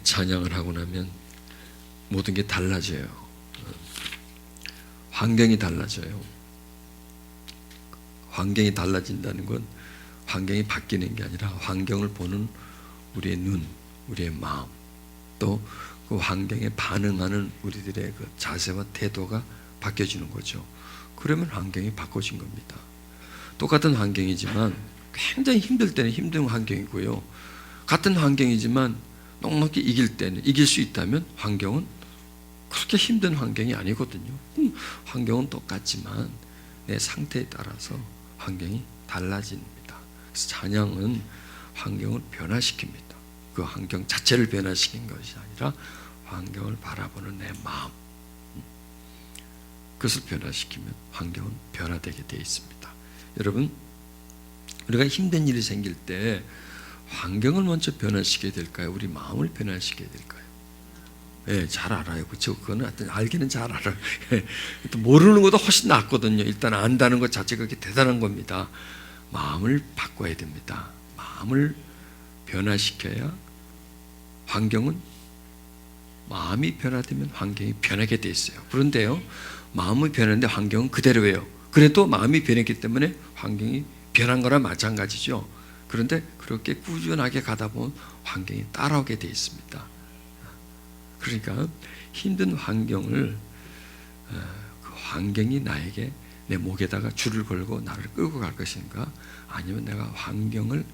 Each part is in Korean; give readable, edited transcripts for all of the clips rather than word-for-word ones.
찬양을 하고 나면 모든 게 달라져요. 환경이 달라져요. 환경이 달라진다는 건 환경이 바뀌는 게 아니라 환경을 보는 우리의 눈, 우리의 마음, 또 그 환경에 반응하는 우리들의 그 자세와 태도가 바뀌어지는 거죠. 그러면 환경이 바꿔진 겁니다. 똑같은 환경이지만 굉장히 힘들 때는 힘든 환경이고요. 같은 환경이지만 넉넉히 이길 때는, 이길 수 있다면 환경은 그렇게 힘든 환경이 아니거든요. 환경은 똑같지만 내 상태에 따라서 환경이 달라집니다. 그래서 찬양은 환경을 변화시킵니다. 그 환경 자체를 변화시킨 것이 아니라 환경을 바라보는 내 마음, 그것을 변화시키면 환경은 변화되게 되어 있습니다. 여러분, 우리가 힘든 일이 생길 때 환경을 먼저 변화시켜야 될까요? 우리 마음을 변화시켜야 될까요? 예, 잘 알아요. 그렇죠? 그거는 하여튼 알기는 잘 알아요. 모르는 것도 훨씬 낫거든요. 일단 안다는 것 자체가 그렇게 대단한 겁니다. 마음을 바꿔야 됩니다. 마음을 변화시켜야 환경은, 마음이 변화되면 환경이 변하게 돼 있어요. 그런데요, 마음이 변하는데 환경은 그대로예요. 그래도 마음이 변했기 때문에 환경이 변한 거랑 마찬가지죠. 그런데 그렇게 꾸준하게 가다 보면 환경이 따라오게 돼 있습니다. 그러니까 힘든 환경을, 그 환경이 나에게 내 목에다가 줄을 걸고 나를 끌고 갈 것인가, 아니면 내가 환경을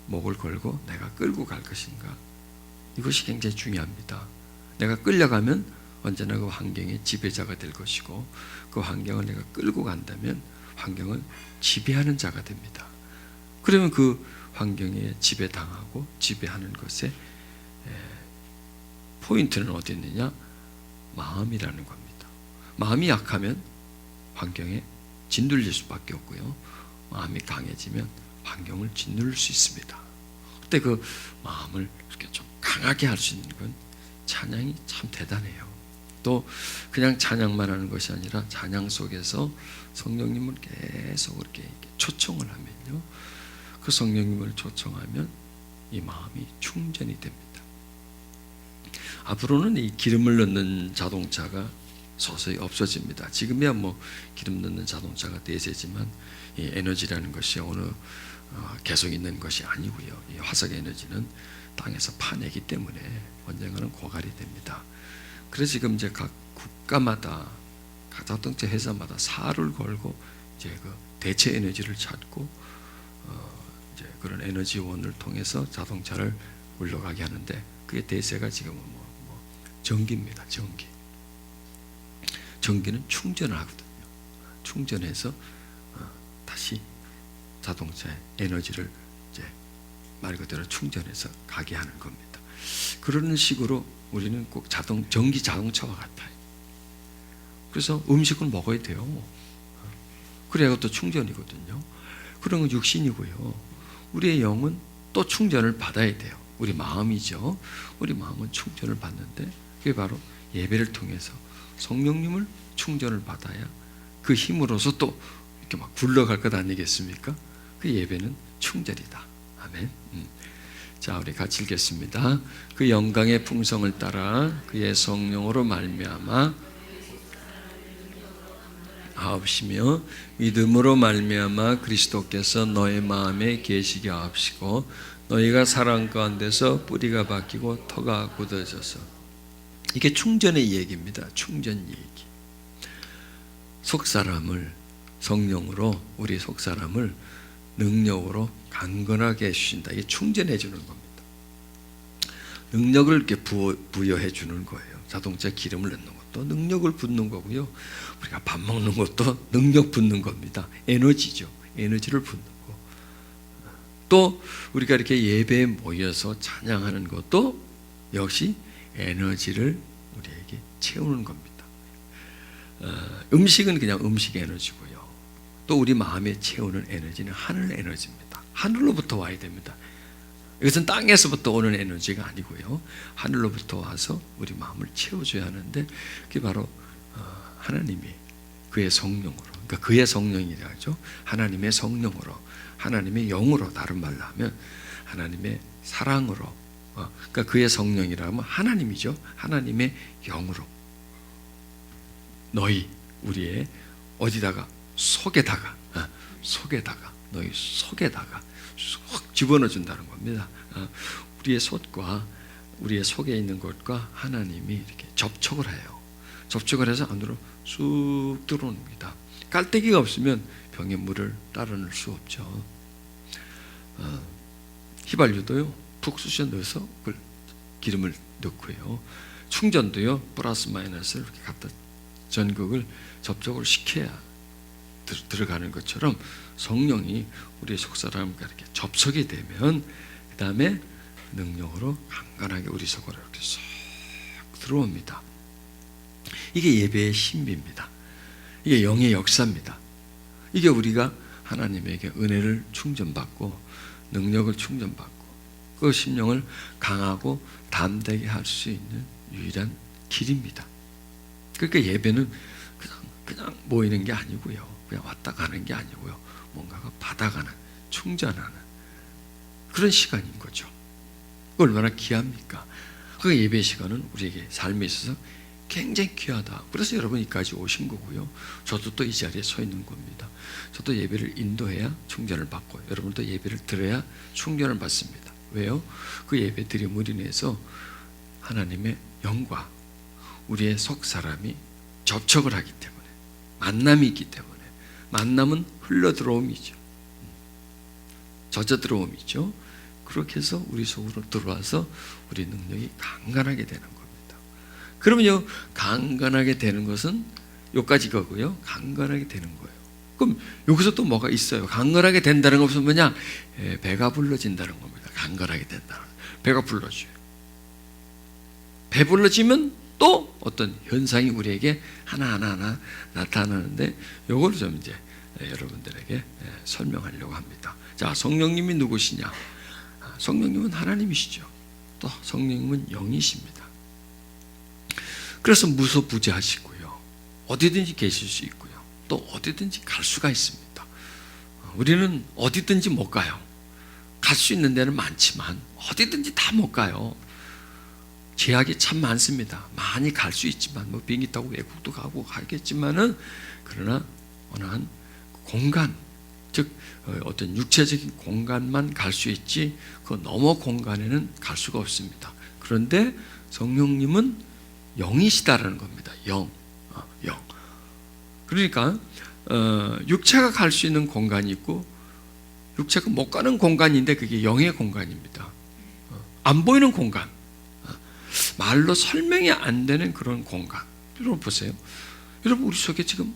목을 걸고 내가 끌고 갈 것인가, 이것이 굉장히 중요합니다. 내가 끌려가면 언제나 그 환경의 지배자가 될 것이고, 그 환경을 내가 끌고 간다면 환경을 지배하는 자가 됩니다. 그러면 그 환경에 지배당하고 지배하는 것에 포인트는 어디 있느냐? 마음이라는 겁니다. 마음이 약하면 환경에 짓눌릴 수밖에 없고요, 마음이 강해지면 환경을 짓누를 수 있습니다. 그때 그 마음을 이렇게 좀 강하게 할 수 있는 건 찬양이 참 대단해요. 또 그냥 찬양만 하는 것이 아니라 찬양 속에서 성령님을 계속 이렇게 초청을 하면요, 그 성령님을 초청하면 이 마음이 충전이 됩니다. 앞으로는 이 기름을 넣는 자동차가 서서히 없어집니다. 지금이야 뭐 기름 넣는 자동차가 대세지만 이 에너지라는 것이 어느 계속 있는 것이 아니고요. 이 화석 에너지는 땅에서 파내기 때문에 언젠가는 고갈이 됩니다. 그래서 지금 이제 각 국가마다, 각 자동차 회사마다 살을 걸고 이제 그 대체 에너지를 찾고 이제 그런 에너지원을 통해서 자동차를 굴러가게 하는데, 그게 대세가 지금은 뭐 전기입니다. 전기는 충전을 하거든요. 충전해서 다시 자동차의 에너지를 이제 말 그대로 충전해서 가게 하는 겁니다. 그런 식으로 우리는 꼭 전기 자동차와 같아요. 그래서 음식을 먹어야 돼요. 그래야 그것도 충전이거든요. 그런 건 육신이고요. 우리의 영은 또 충전을 받아야 돼요. 우리 마음이죠. 우리 마음은 충전을 받는데, 그게 바로 예배를 통해서 성령님을 충전을 받아야 그 힘으로서 또 이렇게 막 굴러갈 것 아니겠습니까? 그 예배는 충전이다. 아멘. 자, 우리 같이 읽겠습니다. 그 영광의 풍성을 따라 그의 성령으로 말미암아 하옵시며 믿음으로 말미암아 그리스도께서 너의 마음에 계시게 하옵시고, 너희가 사랑 가운데서 뿌리가 바뀌고 터가 굳어져서. 이게 충전의 얘기입니다. 충전 얘기. 속사람을 성령으로, 우리 속사람을 능력으로 강건하게 해주신다. 이게 충전해 주는 겁니다. 능력을 이렇게 부여해 주는 거예요. 자동차 기름을 넣는 것도 능력을 붓는 거고요, 우리가 밥 먹는 것도 능력 붓는 겁니다. 에너지죠. 에너지를 붓는 거. 또 우리가 이렇게 예배에 모여서 찬양하는 것도 역시 에너지를 우리에게 채우는 겁니다. 음식은 그냥 음식 에너지고요, 또 우리 마음에 채우는 에너지는 하늘 에너지입니다. 하늘로부터 와야 됩니다. 이것은 땅에서부터 오는 에너지가 아니고요, 하늘로부터 와서 우리 마음을 채워줘야 하는데, 그게 바로 하나님이 그의 성령으로, 그러니까 그의 성령이라 하죠. 하나님의 성령으로, 하나님의 영으로, 다른 말로 하면 하나님의 사랑으로 그러니까 그의 성령이라면 하나님이죠. 하나님의 영으로 너희 우리의 어디다가 속에다가 너희 속에다가 쏙 집어넣어 준다는 겁니다. 우리의 속과 우리의 속에 있는 것과 하나님이 이렇게 접촉을 해요. 접촉을 해서 안으로 쑥 들어옵니다. 깔때기가 없으면 병에 물을 따라 넣을 수 없죠. 휘발유도요, 푹 쑤셔 넣어서 기름을 넣고요. 충전도요, 플러스 마이너스를 이렇게 갖다 전극을 접촉을 시켜야 들어가는 것처럼 성령이 우리의 속사람과 이렇게 접촉이 되면 그 다음에 능력으로 강건하게 우리 속으로 이렇게 쏙 들어옵니다. 이게 예배의 신비입니다. 이게 영의 역사입니다. 이게 우리가 하나님에게 은혜를 충전받고 능력을 충전받고 그 심령을 강하고 담대게 할 수 있는 유일한 길입니다. 그러니까 예배는 그냥 모이는 게 아니고요, 그냥 왔다 가는 게 아니고요, 뭔가가 받아가는, 충전하는 그런 시간인 거죠. 얼마나 귀합니까? 그 예배 시간은 우리에게 삶에 있어서 굉장히 귀하다. 그래서 여러분 여기까지 오신 거고요. 저도 또 이 자리에 서 있는 겁니다. 저도 예배를 인도해야 충전을 받고 여러분도 예배를 들어야 충전을 받습니다. 왜요? 그 예배 드림으로 인해서 하나님의 영과 우리의 속 사람이 접촉을 하기 때문에, 만남이 있기 때문에, 만남은 흘러 들어옴이죠. 젖어 들어옴이죠. 그렇게 해서 우리 속으로 들어와서 우리 능력이 강건하게 되는 겁니다. 그러면요, 강건하게 되는 것은 여기까지 거고요, 강건하게 되는 거예요. 그럼 여기서 또 뭐가 있어요? 강건하게 된다는 것은 뭐냐? 배가 불러진다는 겁니다. 강건하게 된다는, 배가 불러져요. 배 불러지면 또 어떤 현상이 우리에게 하나하나 나타나는데, 요걸 좀 이제 여러분들에게 설명하려고 합니다. 자, 성령님이 누구시냐? 성령님은 하나님이시죠. 또 성령님은 영이십니다. 그래서 무소부재하시고요, 어디든지 계실 수 있고요, 또 어디든지 갈 수가 있습니다. 우리는 어디든지 못 가요. 갈 수 있는 데는 많지만 어디든지 다 못 가요. 제약이 참 많습니다. 많이 갈 수 있지만, 뭐 비행기 타고 외국도 가고 하겠지만은, 그러나 어느 한 공간, 즉 어떤 육체적인 공간만 갈 수 있지 그 너머 공간에는 갈 수가 없습니다. 그런데 성령님은 영이시다라는 겁니다. 영. 그러니까 육체가 갈 수 있는 공간이 있고 육체가 못 가는 공간인데 그게 영의 공간입니다. 안 보이는 공간, 말로 설명이 안 되는 그런 공간. 여러분 보세요. 여러분 우리 속에 지금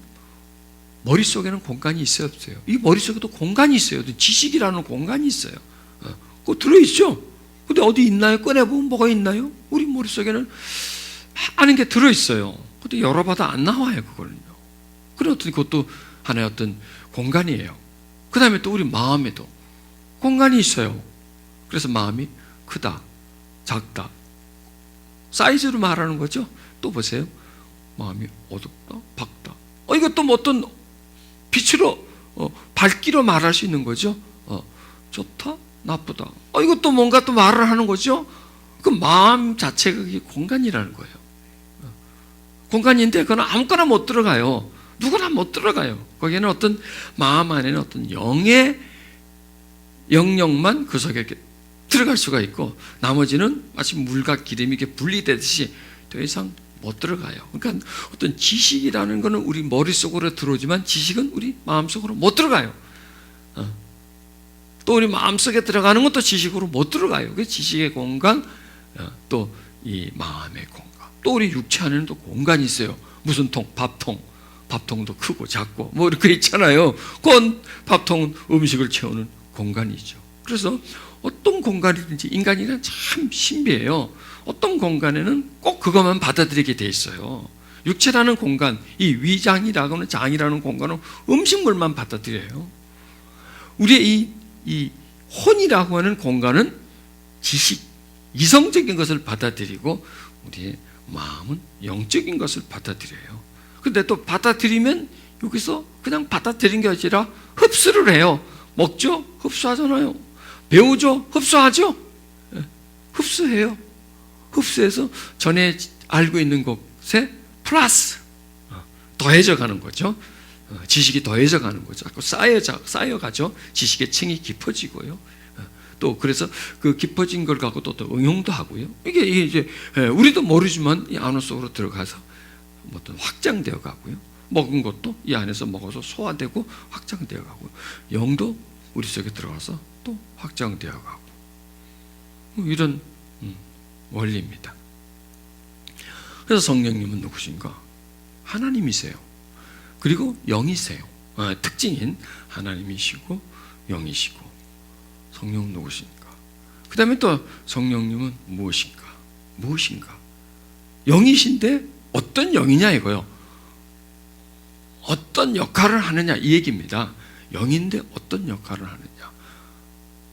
머릿속에는 공간이 있어요, 없어요? 이 머릿속에도 공간이 있어요. 지식이라는 공간이 있어요. 그거 들어있죠? 근데 어디 있나요? 꺼내보면 뭐가 있나요? 우리 머릿속에는 아는 게 들어있어요. 근데 열어봐도 안 나와요, 그거는요. 그런 어떤 그것도 하나의 어떤 공간이에요. 그 다음에 또 우리 마음에도 공간이 있어요. 그래서 마음이 크다, 작다, 사이즈로 말하는 거죠. 또 보세요. 마음이 어둡다, 밝다. 이것도 뭐 어떤 빛으로, 밝기로 말할 수 있는 거죠. 좋다, 나쁘다. 이것도 뭔가 또 말을 하는 거죠. 그 마음 자체가 그게 공간이라는 거예요. 공간인데 그건 아무거나 못 들어가요. 누구나 못 들어가요. 거기에는 어떤 마음 안에는 어떤 영의 영역만 그 속에 이렇게 들어갈 수가 있고, 나머지는 마치 물과 기름이 이렇게 분리되듯이 더 이상 못 들어가요. 그러니까 어떤 지식이라는 것은 우리 머릿속으로 들어오지만 지식은 우리 마음속으로 못 들어가요. 또 우리 마음속에 들어가는 것도 지식으로 못 들어가요. 그 지식의 공간, 또 이 마음의 공간, 또 우리 육체 안에는 또 공간이 있어요. 무슨 통? 밥통. 밥통도 크고 작고 뭐 이렇게 있잖아요. 그건 밥통은 음식을 채우는 공간이죠. 그래서 어떤 공간이든지 인간이란 참 신비해요. 어떤 공간에는 꼭 그것만 받아들이게 돼 있어요. 육체라는 공간, 이 위장이라고 하는 장이라는 공간은 음식물만 받아들여요. 우리의 이 혼이라고 하는 공간은 지식, 이성적인 것을 받아들이고, 우리의 마음은 영적인 것을 받아들여요. 근데 또 받아들이면 여기서 그냥 받아들인 게 아니라 흡수를 해요. 먹죠? 흡수하잖아요. 배우죠? 흡수하죠? 흡수해요. 흡수해서 전에 알고 있는 것에 플러스 더해져 가는 거죠. 지식이 더해져 가는 거죠. 자꾸 쌓여가죠. 지식의 층이 깊어지고요. 또 그래서 그 깊어진 걸 갖고 또 응용도 하고요. 이게 이제 우리도 모르지만 이 안으로 속으로 들어가서 어떤 확장되어 가고요. 먹은 것도 이 안에서 먹어서 소화되고 확장되어 가고요. 영도 우리 속에 들어가서 또 확장되어 가고 이런 원리입니다. 그래서 성령님은 누구신가? 하나님이세요. 그리고 영이세요. 특징인 하나님이시고 영이시고 성령 누구신가? 그 다음에 또 성령님은 무엇인가? 무엇인가? 영이신데 어떤 영이냐 이거요. 어떤 역할을 하느냐 이 얘기입니다. 영인데 어떤 역할을 하느냐.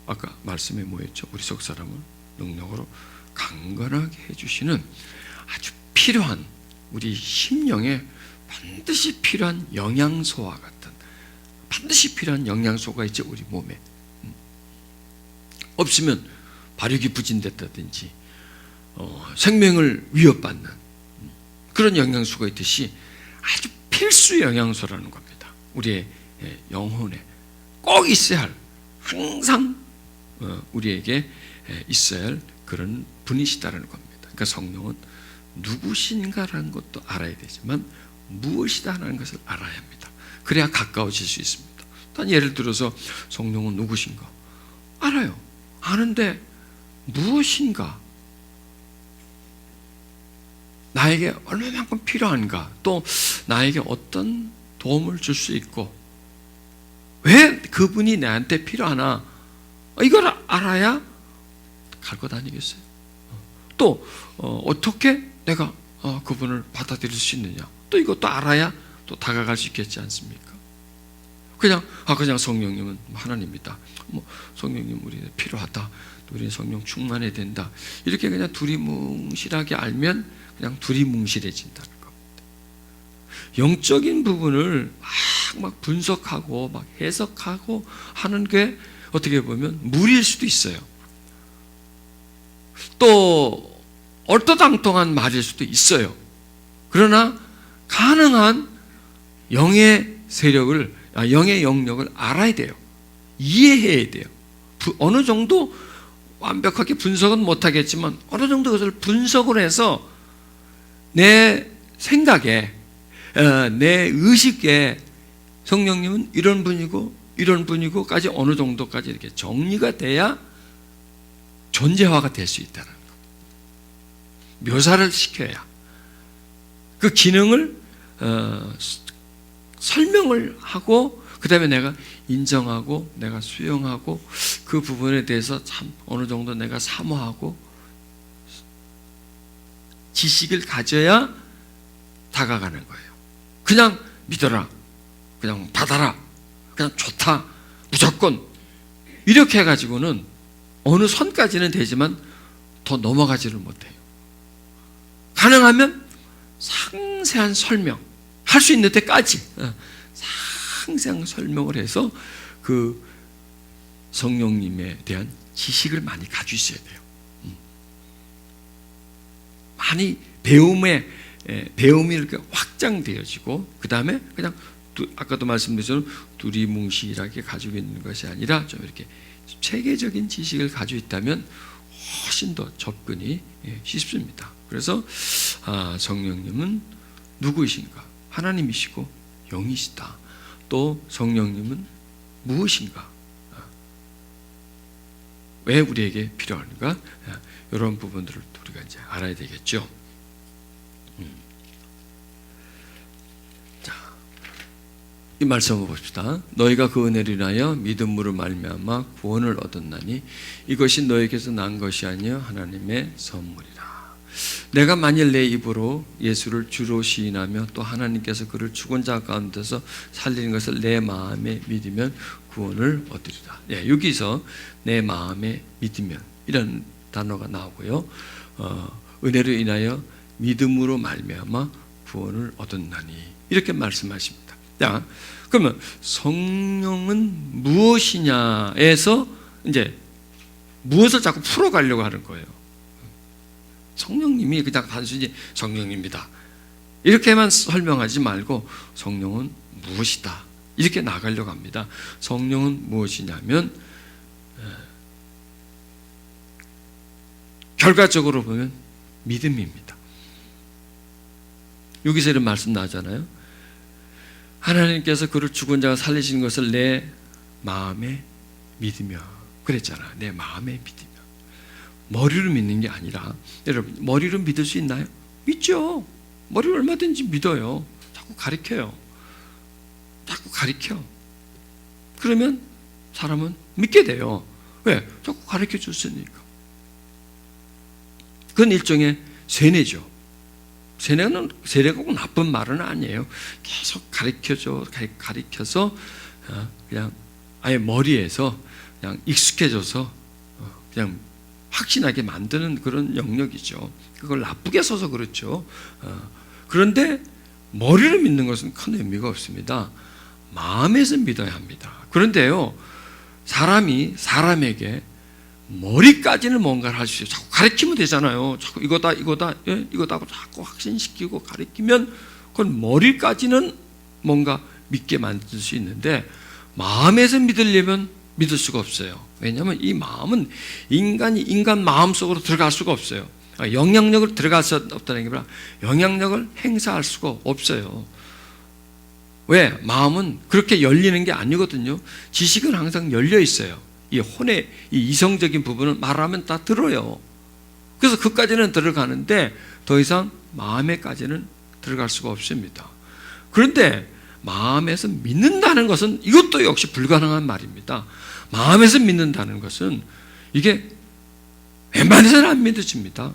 아까 말씀에 뭐였죠? 우리 속 사람을 능력으로 강건하게 해주시는 아주 필요한 우리 심령에 반드시 필요한 영양소와 같은 반드시 필요한 영양소가 있죠. 우리 몸에 없으면 발육이 부진됐다든지 생명을 위협받는 그런 영양소가 있듯이 아주 필수 영양소라는 겁니다. 우리의 영혼에 꼭 있어야 할 항상 우리에게 있어야 할 그런 분이시다라는 겁니다. 그러니까 성령은 누구신가라는 것도 알아야 되지만 무엇이다라는 것을 알아야 합니다. 그래야 가까워질 수 있습니다. 단 예를 들어서 성령은 누구신가? 알아요. 아는데 무엇인가? 나에게 얼마만큼 필요한가? 또 나에게 어떤 도움을 줄 수 있고 왜 그분이 나한테 필요하나? 이걸 알아야 갈 것 아니겠어요? 또 어떻게 내가 그분을 받아들일 수 있느냐? 또 이것도 알아야 또 다가갈 수 있겠지 않습니까? 그냥 성령님은 하나님이다. 성령님 우리는 필요하다. 우리는 성령 충만해야 된다. 이렇게 그냥 두리뭉실하게 알면 그냥 두리뭉실해진다는 겁니다. 영적인 부분을 막 분석하고 막 해석하고 하는 게 어떻게 보면 무리일 수도 있어요. 또 얼토당통한 말일 수도 있어요. 그러나 가능한 영의 세력을 영의 영역을 알아야 돼요. 이해해야 돼요. 어느 정도 완벽하게 분석은 못하겠지만 어느 정도 그것을 분석을 해서 내 생각에 내 의식에 성령님은 이런 분이고 이런 분이고까지 어느 정도까지 이렇게 정리가 돼야 존재화가 될 수 있다는 것. 묘사를 시켜야 그 기능을 설명을 하고 그 다음에 내가 인정하고 내가 수용하고 그 부분에 대해서 참 어느 정도 내가 사모하고 지식을 가져야 다가가는 거예요. 그냥 믿어라, 그냥 받아라, 그냥 좋다, 무조건 이렇게 해가지고는 어느 선까지는 되지만 더 넘어가지를 못해요. 가능하면 상세한 설명 할 수 있는 데까지 상세한 설명을 해서 그 성령님에 대한 지식을 많이 가지고 있어야 돼요. 많이 배움이 이렇게 확장되어지고 그 다음에 그냥 아까도 말씀드렸지만 두리뭉실하게 가지고 있는 것이 아니라 좀 이렇게 체계적인 지식을 가지고 있다면 훨씬 더 접근이 쉽습니다. 그래서 성령님은 누구이신가? 하나님이시고 영이시다. 또 성령님은 무엇인가? 왜 우리에게 필요한가? 이런 부분들을 우리가 이제 알아야 되겠죠. 자, 이 말씀을 봅시다. 너희가 그 은혜를 인하여 믿음으로 말미암아 구원을 얻었나니 이것이 너희에게서 난 것이 아니요 하나님의 선물이라. 내가 만일 내 입으로 예수를 주로 시인하며 또 하나님께서 그를 죽은 자 가운데서 살리는 것을 내 마음에 믿으면 구원을 얻으리라. 여기서 내 마음에 믿으면 이런 단어가 나오고요. 은혜로 인하여 믿음으로 말미암아 구원을 얻었나니 이렇게 말씀하십니다. 자, 그러면 성령은 무엇이냐에서 이제 무엇을 자꾸 풀어가려고 하는 거예요. 성령님이 그냥 단순히 성령입니다 이렇게만 설명하지 말고 성령은 무엇이다 이렇게 나가려고 합니다. 성령은 무엇이냐면 결과적으로 보면 믿음입니다. 여기서 이런 말씀 나잖아요. 하나님께서 그를 죽은 자가 살리신 것을 내 마음에 믿으며 그랬잖아. 내 마음에 믿으며. 머리로 믿는 게 아니라 여러분 머리로 믿을 수 있나요? 믿죠. 머리로 얼마든지 믿어요. 자꾸 가르쳐요. 자꾸 가르쳐. 그러면 사람은 믿게 돼요. 왜? 자꾸 가르쳐 줬으니까. 그건 일종의 세뇌죠. 세뇌가 꼭 나쁜 말은 아니에요. 계속 가르쳐서 그냥 아예 머리에서 그냥 익숙해져서 그냥 확신하게 만드는 그런 영역이죠. 그걸 나쁘게 써서 그렇죠. 그런데 머리로 믿는 것은 큰 의미가 없습니다. 마음에서 믿어야 합니다. 그런데요, 사람이 사람에게 머리까지는 뭔가를 할 수 있어요. 자꾸 가르치면 되잖아요. 자꾸 이거다, 예? 이거다 자꾸 확신시키고 가르치면 그건 머리까지는 뭔가 믿게 만들 수 있는데 마음에서 믿으려면 믿을 수가 없어요. 왜냐하면 이 마음은 인간 마음 속으로 들어갈 수가 없어요. 영향력을 들어갈 수 없다는 게 아니라 영향력을 행사할 수가 없어요. 왜? 마음은 그렇게 열리는 게 아니거든요. 지식은 항상 열려 있어요. 이 혼의 이 이성적인 부분은 말하면 다 들어요. 그래서 그까지는 들어가는데 더 이상 마음에까지는 들어갈 수가 없습니다. 그런데 마음에서 믿는다는 것은 이것도 역시 불가능한 말입니다. 마음에서 믿는다는 것은 이게 웬만해서는 안 믿어집니다.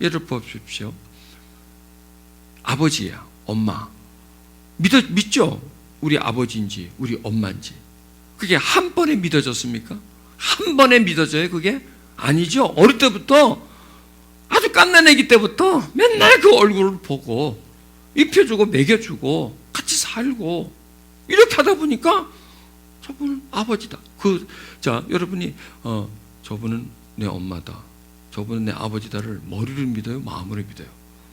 예를 보십시오. 아버지야, 엄마. 믿죠? 우리 아버지인지 우리 엄마인지. 그게 한 번에 믿어졌습니까? 한 번에 믿어져요 그게? 아니죠. 어릴 때부터 아주 갓난아기 때부터 맨날 그 얼굴을 보고 입혀주고 먹여주고 같이 살고 이렇게 하다 보니까 저분은 아버지다. 여러분이 저분은 내 엄마다, 저분은 내 아버지다를 머리로 믿어요? 마음으로 믿어요?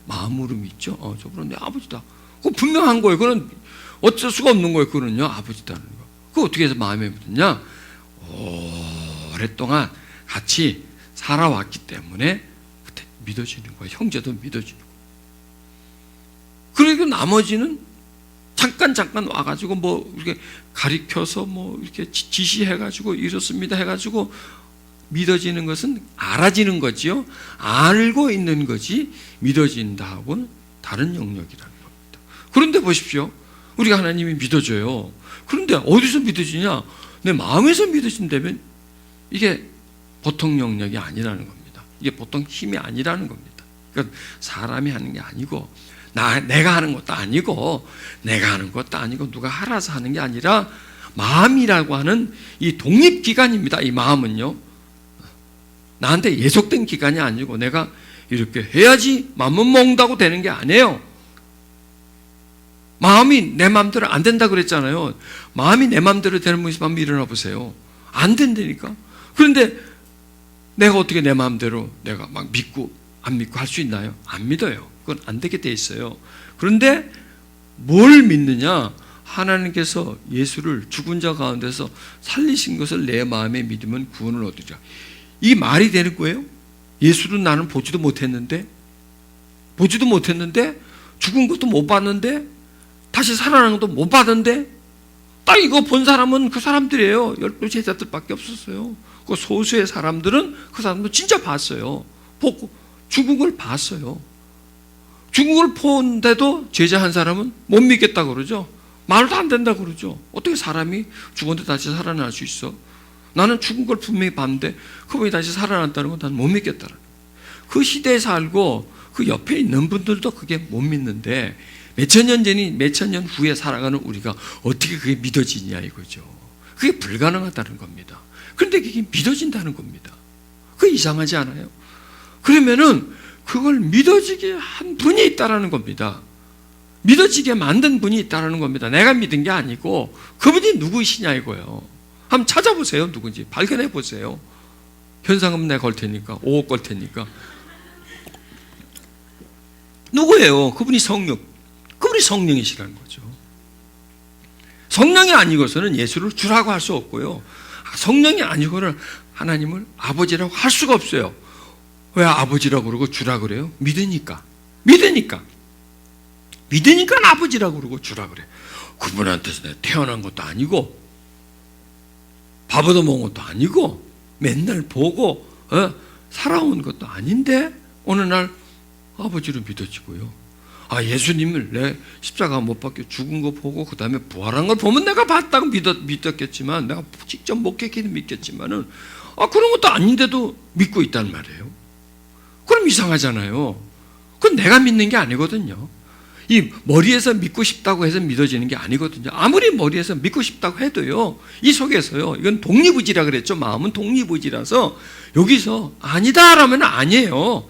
마음으로 믿죠? 저분은 내 아버지다. 그거 분명한 거예요. 그건 어쩔 수가 없는 거예요. 그거는요, 아버지다는 거. 그거 어떻게 해서 마음에 믿느냐? 오랫동안 같이 살아왔기 때문에 그때 믿어지는 거예요. 형제도 믿어지는 거예요. 그리고 나머지는 잠깐 와가지고 뭐 이렇게 가리켜서 뭐 이렇게 지시해가지고 이렇습니다 해가지고 믿어지는 것은 알아지는 거지요. 알고 있는 거지 믿어진다하고는 다른 영역이라는 겁니다. 그런데 보십시오. 우리가 하나님이 믿어줘요. 그런데 어디서 믿어지냐? 내 마음에서 믿어진다면 이게 보통 영역이 아니라는 겁니다. 이게 보통 힘이 아니라는 겁니다. 그러니까 사람이 하는 게 아니고 내가 하는 것도 아니고 누가 알아서 하는 게 아니라 마음이라고 하는 이 독립기관입니다. 이 마음은요. 나한테 예속된 기관이 아니고 내가 이렇게 해야지 마음은 먹는다고 되는 게 아니에요. 마음이 내 마음대로 안 된다 그랬잖아요. 마음이 내 마음대로 되는 분이 한번 일어나 보세요. 안 된다니까. 그런데 내가 어떻게 내 마음대로 내가 막 믿고 안 믿고 할 수 있나요? 안 믿어요. 그건 안 되게 돼 있어요. 그런데 뭘 믿느냐? 하나님께서 예수를 죽은 자 가운데서 살리신 것을 내 마음에 믿으면 구원을 얻으리라. 이 말이 되는 거예요? 예수를 나는 보지도 못했는데 죽은 것도 못 봤는데 다시 살아난 것도 못 봤는데 딱 이거 본 사람은 그 사람들이에요. 12 제자들밖에 없었어요. 그 소수의 사람들은 그 사람도 진짜 봤어요. 보고 죽은 걸 봤어요. 죽은 걸 보는데도 제자 한 사람은 못 믿겠다 그러죠. 말도 안 된다 그러죠. 어떻게 사람이 죽었는데 다시 살아날 수 있어? 나는 죽은 걸 분명히 봤는데 그분이 다시 살아났다는 건 난 못 믿겠다는 거예요. 그 시대에 살고 그 옆에 있는 분들도 그게 못 믿는데 몇천 년 전이 몇천 년 후에 살아가는 우리가 어떻게 그게 믿어지냐 이거죠. 그게 불가능하다는 겁니다. 그런데 그게 믿어진다는 겁니다. 그게 이상하지 않아요? 그러면은 그걸 믿어지게 한 분이 있다라는 겁니다. 믿어지게 만든 분이 있다라는 겁니다. 내가 믿은 게 아니고 그분이 누구이시냐 이거예요. 한번 찾아보세요. 누군지 발견해 보세요. 현상금 내가 걸 테니까 5억 걸 테니까 누구예요? 그분이 성령이시라는 거죠. 성령이 아니고서는 예수를 주라고 할 수 없고요. 성령이 아니고는 하나님을 아버지라고 할 수가 없어요. 왜 아버지라고 그러고 주라고 그래요? 믿으니까 아버지라고 그러고 주라고 그래요. 그분한테서 내가 태어난 것도 아니고 밥 얻어먹은 것도 아니고 맨날 보고 살아온 것도 아닌데 어느 날 아버지로 믿어지고요. 예수님을 내 십자가 못 박혀 죽은 거 보고 그 다음에 부활한 걸 보면 내가 봤다고 믿었겠지만, 내가 직접 목격해도 믿겠지만은 그런 것도 아닌데도 믿고 있단 말이에요. 그럼 이상하잖아요. 그건 내가 믿는 게 아니거든요. 이 머리에서 믿고 싶다고 해서 믿어지는 게 아니거든요. 아무리 머리에서 믿고 싶다고 해도요, 이 속에서요, 이건 독립의지라 그랬죠. 마음은 독립의지라서 여기서 아니다 라면 아니에요.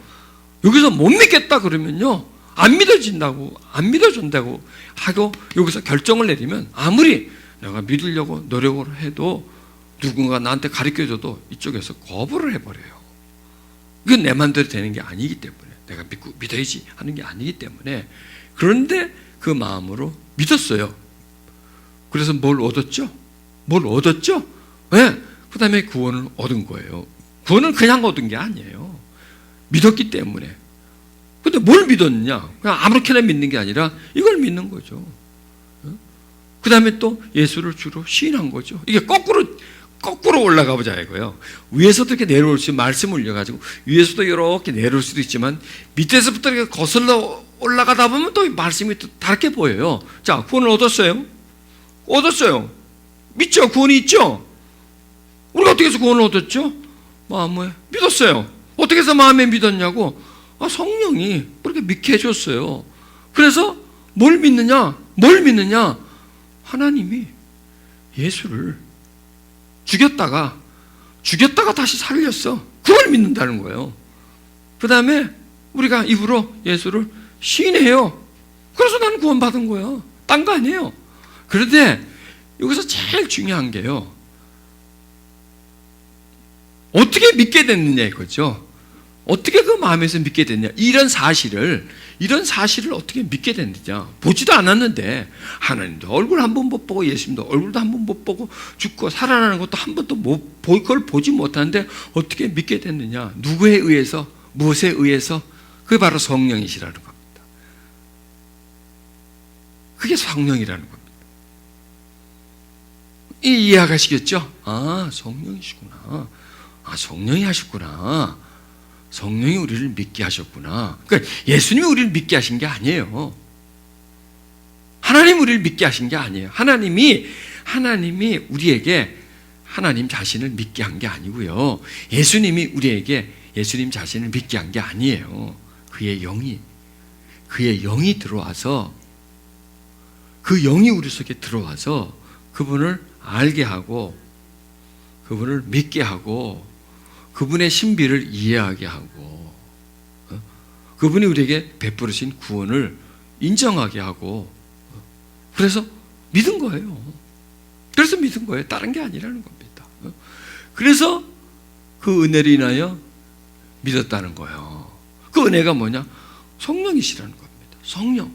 여기서 못 믿겠다 그러면요, 안 믿어준다고 하고 여기서 결정을 내리면 아무리 내가 믿으려고 노력을 해도 누군가 나한테 가르쳐줘도 이쪽에서 거부를 해버려요. 이건 내 마음대로 되는 게 아니기 때문에, 내가 믿어야지 하는 게 아니기 때문에. 그런데 그 마음으로 믿었어요. 그래서 뭘 얻었죠? 네. 그 다음에 구원을 얻은 거예요. 구원은 그냥 얻은 게 아니에요. 믿었기 때문에. 근데 뭘 믿었느냐? 그냥 아무렇게나 믿는 게 아니라 이걸 믿는 거죠. 그 다음에 또 예수를 주로 시인한 거죠. 이게 거꾸로 올라가 보자 이거예요. 위에서도 이렇게 내려올 수, 말씀 올려가지고 위에서도 이렇게 내려올 수도 있지만 밑에서부터 이렇게 거슬러 올라가다 보면 또 말씀이 또 다르게 보여요. 자, 구원을 얻었어요. 믿죠? 구원이 있죠? 우리가 어떻게 해서 구원을 얻었죠? 마음에 믿었어요. 어떻게 해서 마음에 믿었냐고? 성령이 그렇게 믿게 해줬어요. 그래서 뭘 믿느냐? 하나님이 예수를 죽였다가 다시 살렸어. 그걸 믿는다는 거예요. 그 다음에 우리가 입으로 예수를 시인해요. 그래서 나는 구원받은 거야. 딴 거 아니에요. 그런데 여기서 제일 중요한 게요, 어떻게 믿게 됐느냐 이거죠. 어떻게 그 마음에서 믿게 됐냐. 이런 사실을 어떻게 믿게 됐느냐. 보지도 않았는데 하나님도 얼굴 한 번 못 보고 예수님도 얼굴도 한 번 못 보고 죽고 살아나는 것도 한 번도 그걸 보지 못하는데 어떻게 믿게 됐느냐. 누구에 의해서, 무엇에 의해서? 그게 바로 성령이시라는 겁니다. 그게 성령이라는 겁니다. 이해하시겠죠? 성령이시구나. 성령이 하셨구나. 성령이 우리를 믿게 하셨구나. 그러니까 예수님이 우리를 믿게 하신 게 아니에요. 하나님이 우리를 믿게 하신 게 아니에요. 하나님이 우리에게 하나님 자신을 믿게 한 게 아니고요. 예수님이 우리에게 예수님 자신을 믿게 한 게 아니에요. 그의 영이 들어와서, 그 영이 우리 속에 들어와서 그분을 알게 하고, 그분을 믿게 하고, 그분의 신비를 이해하게 하고, 그분이 우리에게 베풀으신 구원을 인정하게 하고, 그래서 믿은 거예요. 다른 게 아니라는 겁니다. 그래서 그 은혜를 인하여 믿었다는 거예요. 그 은혜가 뭐냐? 성령이시라는 겁니다. 성령.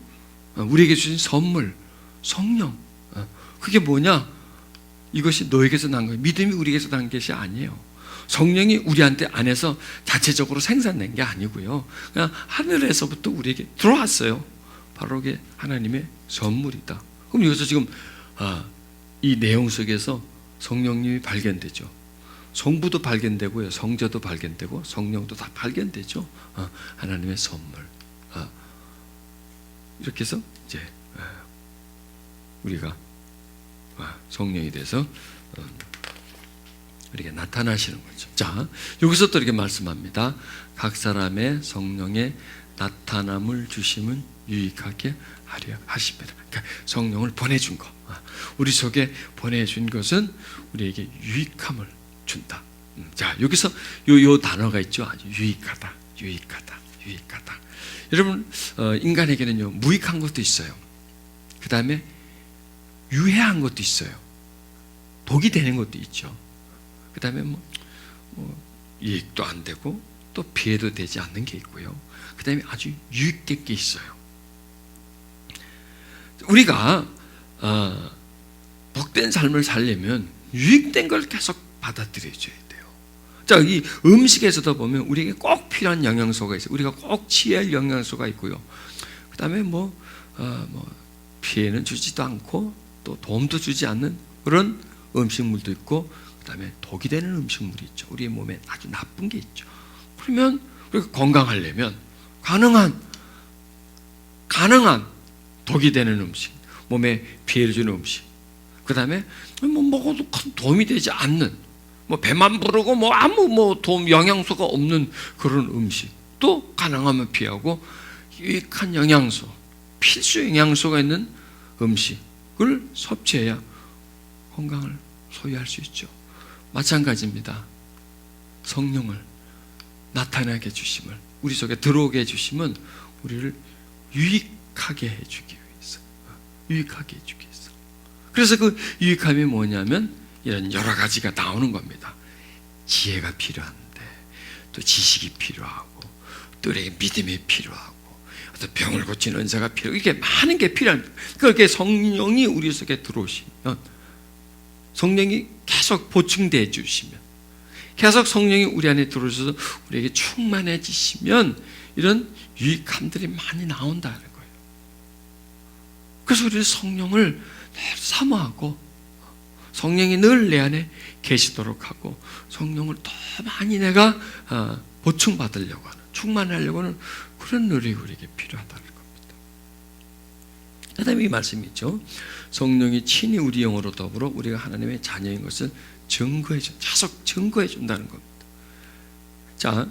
우리에게 주신 선물, 성령. 그게 뭐냐? 이것이 너에게서 난 거예요. 믿음이 우리에게서 난 것이 아니에요. 성령이 우리한테 안에서 자체적으로 생산된 게 아니고요. 그냥 하늘에서부터 우리에게 들어왔어요. 바로 그게 하나님의 선물이다. 그럼 여기서 지금 이 내용 속에서 성령님이 발견되죠. 성부도 발견되고요, 성자도 발견되고 성령도 다 발견되죠. 하나님의 선물. 이렇게 해서 이제 우리가 성령이 돼서 이렇게 나타나시는 거죠. 자, 여기서 또 이렇게 말씀합니다. 각 사람의 성령의 나타남을 주심은 유익하게 하려 하십니다. 그러니까 성령을 보내준 거, 우리 속에 보내준 것은 우리에게 유익함을 준다. 자, 여기서 요 단어가 있죠. 아주 유익하다. 여러분, 인간에게는요, 무익한 것도 있어요. 그 다음에 유해한 것도 있어요. 독이 되는 것도 있죠. 그 다음에 이익도 안 되고 또 피해도 되지 않는 게 있고요. 그 다음에 아주 유익된 게 있어요. 우리가 복된 삶을 살려면 유익된 걸 계속 받아들여줘야 돼요. 자, 이 음식에서도 보면 우리에게 꼭 필요한 영양소가 있어요. 우리가 꼭 취할 영양소가 있고요. 그 다음에 피해는 주지도 않고 또 도움도 주지 않는 그런 음식물도 있고, 그 다음에 독이 되는 음식물이 있죠. 우리 몸에 아주 나쁜 게 있죠. 그러면 우리가 건강하려면 가능한 독이 되는 음식, 몸에 피해를 주는 음식, 그 다음에 먹어도 큰 도움이 되지 않는, 배만 부르고 아무 도움, 영양소가 없는 그런 음식도 가능하면 피하고, 유익한 영양소, 필수 영양소가 있는 음식을 섭취해야 건강을 소유할 수 있죠. 마찬가지입니다. 성령을 나타나게 해주심을, 우리 속에 들어오게 해주심은 우리를 유익하게 해주기 위해서, 유익하게 해주기 위해서. 그래서 그 유익함이 뭐냐면 이런 여러 가지가 나오는 겁니다. 지혜가 필요한데, 또 지식이 필요하고, 또 우리에게 믿음이 필요하고, 어떤 병을 고치는 은사가 필요하고, 이게 많은 게 필요한, 그렇게 성령이 우리 속에 들어오시면, 성령이 계속 보충되어 주시면, 계속 성령이 우리 안에 들어오셔서 우리에게 충만해지시면 이런 유익함들이 많이 나온다는 거예요. 그래서 우리는 성령을 늘 사모하고, 성령이 늘 내 안에 계시도록 하고, 성령을 더 많이 내가 보충받으려고 하는, 충만하려고 하는 그런 노력이 우리에게 필요하다는 겁니다. 그 다음에 이 말씀이 있죠. 성령이 친히 우리 영으로 더불어 우리가 하나님의 자녀인 것을 계속 증거해 준다는 겁니다. 자,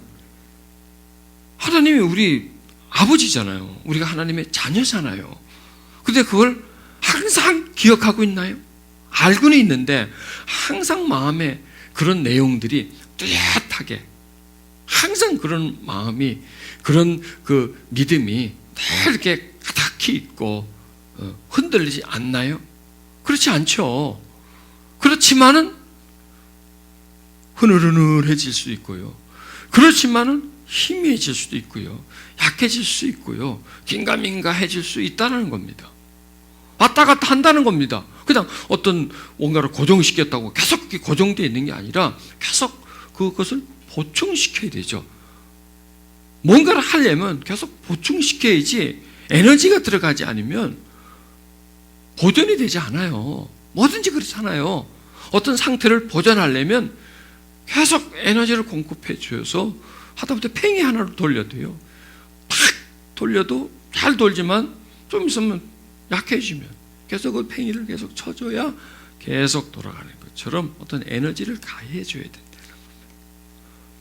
하나님이 우리 아버지잖아요. 우리가 하나님의 자녀잖아요. 근데 그걸 항상 기억하고 있나요? 알고는 있는데 항상 마음에 그런 내용들이 뚜렷하게, 항상 그런 마음이, 그런 그 믿음이 늘 이렇게 가득히 있고 흔들리지 않나요? 그렇지 않죠. 그렇지만은 흐느흐느해질 수 있고요. 그렇지만은 희미해질 수도 있고요. 약해질 수 있고요. 긴가민가해질 수 있다는 겁니다. 왔다 갔다 한다는 겁니다. 그냥 어떤 뭔가를 고정시켰다고 계속 그게 고정되어 있는 게 아니라 계속 그것을 보충시켜야 되죠. 뭔가를 하려면 계속 보충시켜야지, 에너지가 들어가지 않으면 보존이 되지 않아요. 뭐든지 그렇잖아요. 어떤 상태를 보존하려면 계속 에너지를 공급해 주어서 하다못해 팽이 하나로 돌려도요, 탁 돌려도 잘 돌지만 좀 있으면 약해지면 계속 그 팽이를 계속 쳐줘야 계속 돌아가는 것처럼 어떤 에너지를 가해 줘야 된다.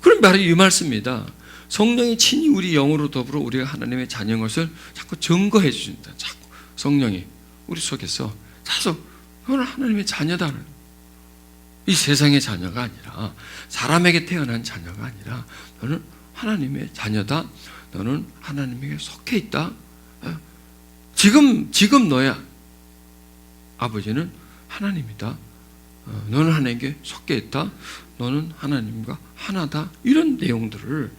그런 말이 이 말씀입니다. 성령이 친히 우리 영으로 더불어 우리가 하나님의 자녀인 것을 자꾸 증거해 주신다. 자꾸 성령이 우리 속에서 계속 너는 하나님의 자녀다는, 이 세상의 자녀가 아니라, 사람에게 태어난 자녀가 아니라 너는 하나님의 자녀다. 너는 하나님에게 속해 있다. 지금 너의 아버지는 하나님이다. 너는 하나님께 속해 있다. 너는 하나님과 하나다. 이런 내용들을,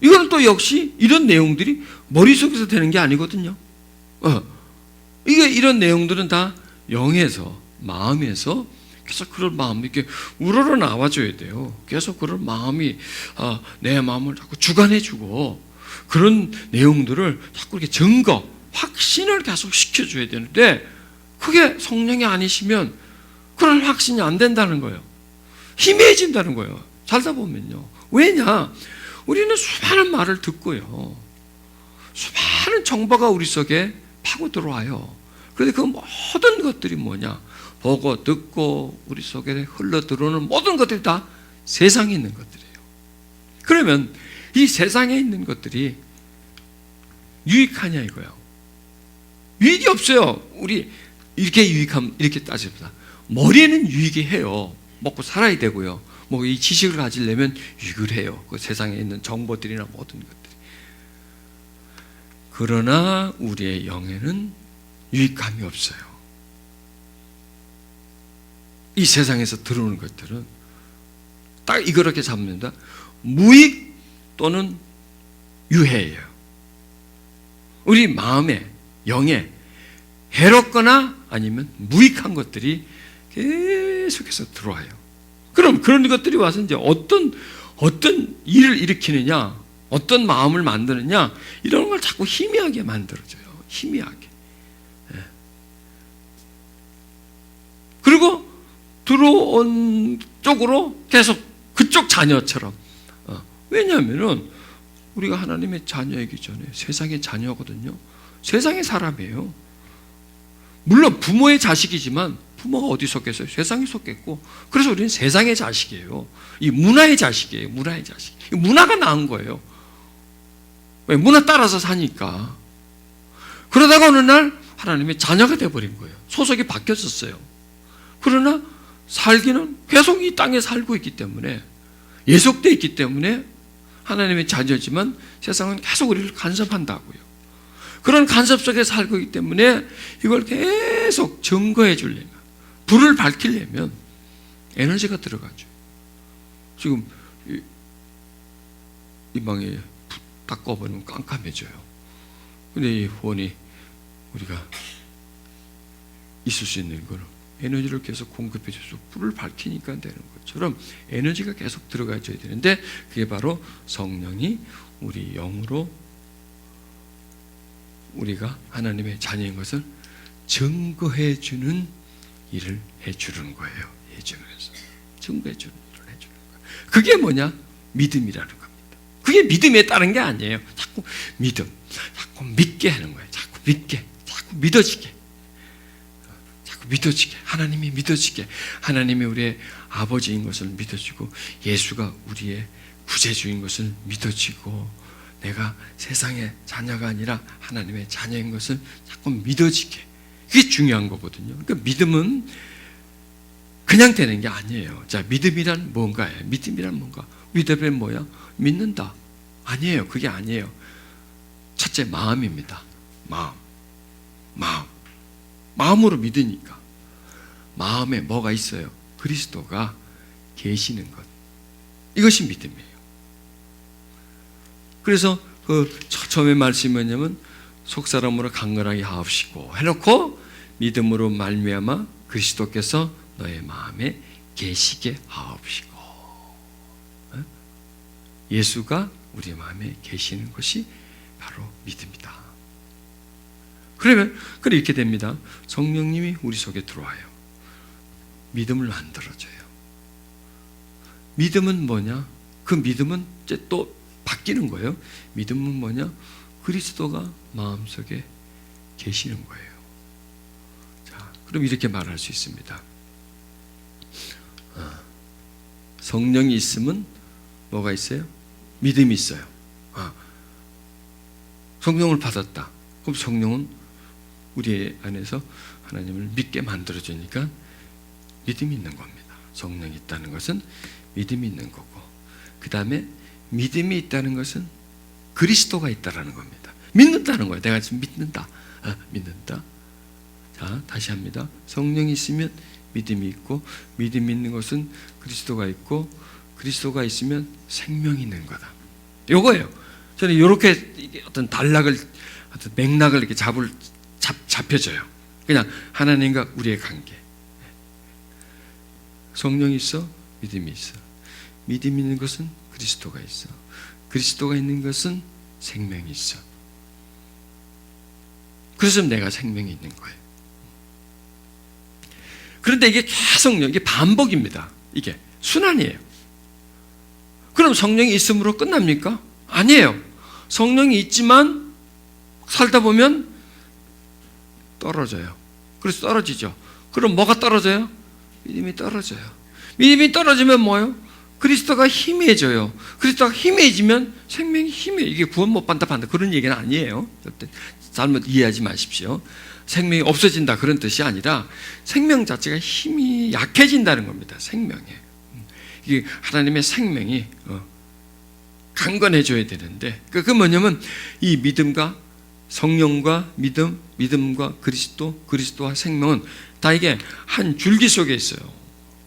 이건 또 역시 이런 내용들이 머릿속에서 되는 게 아니거든요. 이게 이런 내용들은 다 영에서, 마음에서 계속 그런 마음이 이렇게 우러러 나와줘야 돼요. 계속 그런 마음이 내 마음을 자꾸 주관해주고, 그런 내용들을 자꾸 이렇게 증거, 확신을 계속 시켜줘야 되는데, 그게 성령이 아니시면 그런 확신이 안 된다는 거예요. 희미해진다는 거예요. 살다 보면요. 왜냐? 우리는 수많은 말을 듣고요, 수많은 정보가 우리 속에 파고 들어와요. 그런데 그 모든 것들이 뭐냐? 보고 듣고 우리 속에 흘러 들어오는 모든 것들이 다 세상에 있는 것들이에요. 그러면 이 세상에 있는 것들이 유익하냐 이거예요. 유익이 없어요. 우리 이렇게 유익함, 이렇게 따집니다. 머리는 유익이 해요. 먹고 살아야 되고요. 뭐 이 지식을 가지려면 유익을 해요. 그 세상에 있는 정보들이나 모든 것들이. 그러나 우리의 영에는 유익감이 없어요. 이 세상에서 들어오는 것들은 딱 이렇게 잡는다. 무익 또는 유해예요. 우리 마음에, 영에 해롭거나 아니면 무익한 것들이 계속해서 들어와요. 그럼 그런 것들이 와서 이제 어떤 일을 일으키느냐, 어떤 마음을 만드느냐, 이런 걸 자꾸 희미하게 만들어줘요. 희미하게. 그리고 들어온 쪽으로 계속 그쪽 자녀처럼. 왜냐하면은 우리가 하나님의 자녀이기 전에 세상의 자녀거든요. 세상의 사람이에요. 물론 부모의 자식이지만 부모가 어디 속겠어요? 세상에 속겠고. 그래서 우리는 세상의 자식이에요. 이 문화의 자식이에요. 문화의 자식. 문화가 나은 거예요. 왜? 문화 따라서 사니까. 그러다가 어느 날 하나님의 자녀가 되어버린 거예요. 소속이 바뀌었었어요. 그러나 살기는 계속 이 땅에 살고 있기 때문에, 예속되어 있기 때문에 하나님의 자녀지만 세상은 계속 우리를 간섭한다고요. 그런 간섭 속에 살고 있기 때문에 이걸 계속 증거해 주려면, 불을 밝히려면 에너지가 들어가죠. 지금 이 방에 딱 꺼버리면 깜깜해져요. 근데 이 후원이 우리가 있을 수 있는 거는 에너지를 계속 공급해 줘서 불을 밝히니까 되는 것처럼 에너지가 계속 들어가줘야 되는데, 그게 바로 성령이 우리 영으로 우리가 하나님의 자녀인 것을 증거해 주는 일을 해주는 거예요. 해주면서 증거해 주는 일을 해주는 거예요. 그게 뭐냐? 믿음이라는 겁니다. 그게 믿음에 따른 게 아니에요. 자꾸 믿음, 자꾸 믿게 하는 거예요. 자꾸 믿게, 자꾸 믿어지게, 자꾸 믿어지게, 하나님이 믿어지게, 하나님이 우리의 아버지인 것을 믿어지고, 예수가 우리의 구세주인 것을 믿어지고, 내가 세상의 자녀가 아니라 하나님의 자녀인 것을 자꾸 믿어지게. 그게 중요한 거거든요. 그러니까 믿음은 그냥 되는 게 아니에요. 자, 믿음이란 뭔가예요? 믿음이란 뭔가? 믿음은 뭐야? 믿는다. 아니에요. 그게 아니에요. 첫째, 마음입니다. 마음으로 믿으니까. 마음에 뭐가 있어요? 그리스도가 계시는 것. 이것이 믿음이에요. 그래서 그 처음에 말씀이 뭐냐면, 속사람으로 강건하게 하옵시고 해놓고 믿음으로 말미암아 그리스도께서 너의 마음에 계시게 하옵시고. 예수가 우리 마음에 계시는 것이 바로 믿음이다. 그러면 이렇게 됩니다. 성령님이 우리 속에 들어와요. 믿음을 만들어줘요. 믿음은 뭐냐? 그 믿음은 이제 또 바뀌는 거예요. 믿음은 뭐냐? 그리스도가 마음속에 계시는 거예요. 자, 그럼 이렇게 말할 수 있습니다. 성령이 있으면 뭐가 있어요? 믿음이 있어요. 성령을 받았다. 그럼 성령은 우리 안에서 하나님을 믿게 만들어주니까 믿음이 있는 겁니다. 성령이 있다는 것은 믿음이 있는 거고, 그 다음에 믿음이 있다는 것은 그리스도가 있다라는 겁니다. 믿는다는 거예요. 내가 지금 믿는다. 믿는다. 자, 다시 합니다. 성령이 있으면 믿음이 있고, 믿음이 있는 것은 그리스도가 있고, 그리스도가 있으면 생명이 있는 거다. 요거예요. 저는 이렇게 어떤 단락을, 어떤 맥락을 이렇게 잡혀져요. 그냥 하나님과 우리의 관계. 성령이 있어, 믿음이 있어. 믿음이 있는 것은 그리스도가 있어. 그리스도가 있는 것은 생명이 있어. 그래서 내가 생명이 있는 거예요. 그런데 이게 계속, 이게 반복입니다. 이게 순환이에요. 그럼 성령이 있음으로 끝납니까? 아니에요. 성령이 있지만 살다 보면 떨어져요. 그래서 떨어지죠. 그럼 뭐가 떨어져요? 믿음이 떨어져요. 믿음이 떨어지면 뭐예요? 그리스도가 희미해져요. 그리스도가 희미해지면 생명이 희미해요. 이게 구원 못 받는다 그런 얘기는 아니에요. 잘못 이해하지 마십시오. 생명이 없어진다 그런 뜻이 아니라 생명 자체가 힘이 약해진다는 겁니다. 생명에. 이게 하나님의 생명이 강건해져야 되는데, 그게 뭐냐면 이 믿음과 성령과 믿음과 그리스도와 생명은 다 이게 한 줄기 속에 있어요.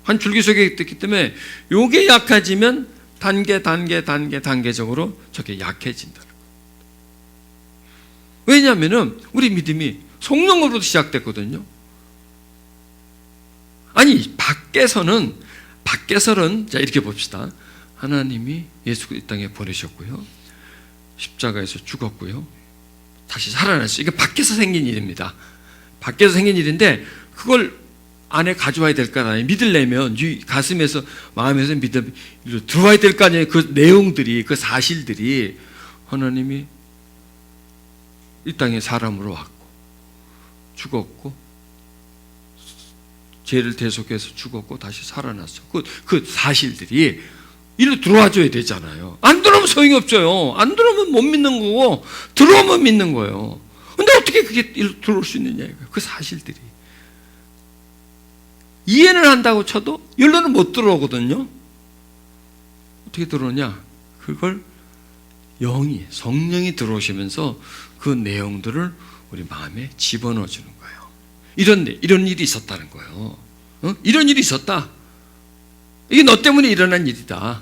한 줄기 속에 있기 때문에 요게 약해지면 단계적으로 저게 약해진다는 거예요. 왜냐하면 우리 믿음이 성령으로부터 시작됐거든요. 아니 밖에서는 자 이렇게 봅시다. 하나님이 예수 이 땅에 보내셨고요, 십자가에서 죽었고요, 다시 살아났어요. 이게 밖에서 생긴 일입니다. 밖에서 생긴 일인데 그걸 안에 가져와야 될 거 아니에요. 믿으려면 가슴에서 마음에서 믿음이 들어와야 될 거 아니에요. 그 내용들이, 그 사실들이 하나님이 이 땅에 사람으로 왔고 죽었고 죄를 대속해서 죽었고 다시 살아났어. 그 사실들이 이리로 들어와줘야 되잖아요. 안 들어오면 소용이 없어요. 안 들어오면 못 믿는 거고 들어오면 믿는 거예요. 근데 어떻게 그게 이리로 들어올 수 있느냐 이거예요. 그 사실들이. 이해는 한다고 쳐도 여기로는 못 들어오거든요. 어떻게 들어오냐? 그걸 성령이 들어오시면서 그 내용들을 우리 마음에 집어넣어 주는 거예요. 이런 일이 있었다는 거예요. 이런 일이 있었다. 이게 너 때문에 일어난 일이다.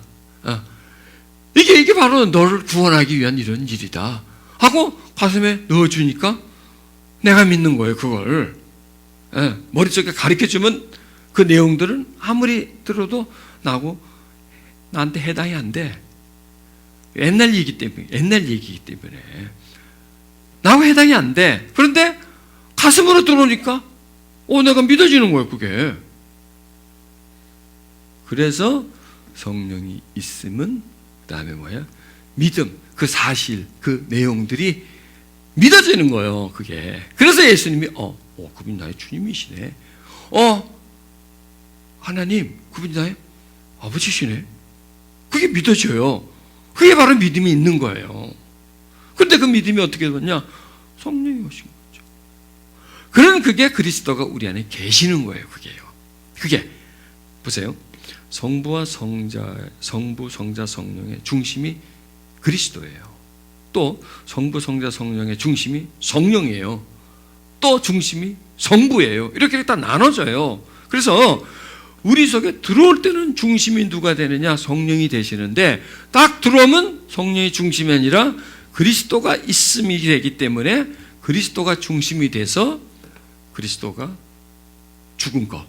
이게 바로 너를 구원하기 위한 이런 일이다 하고 가슴에 넣어주니까 내가 믿는 거예요. 그걸 머릿속에 가르쳐주면 그 내용들은 아무리 들어도 나한테 해당이 안 돼. 옛날 얘기이기 때문에 나하고 해당이 안 돼. 그런데 가슴으로 들어오니까 내가 믿어지는 거예요. 그게. 그래서 성령이 있으면 그다음에 뭐야? 믿음, 그 사실, 그 내용들이 믿어지는 거예요. 그게. 그래서 예수님이 그분이 나의 주님이시네. 하나님, 그분이 나의 아버지시네. 그게 믿어져요. 그게 바로 믿음이 있는 거예요. 그런데 그 믿음이 어떻게 되냐? 성령이 오신 거죠. 그런 그게 그리스도가 우리 안에 계시는 거예요. 그게 보세요. 성부, 성자, 성령의 중심이 그리스도예요. 또 성부, 성자, 성령의 중심이 성령이에요. 또 중심이 성부예요. 이렇게 다 나눠져요. 그래서 우리 속에 들어올 때는 중심이 누가 되느냐? 성령이 되시는데 딱 들어오면 성령이 중심이 아니라 그리스도가 있음이 되기 때문에 그리스도가 중심이 돼서 그리스도가 죽은 것,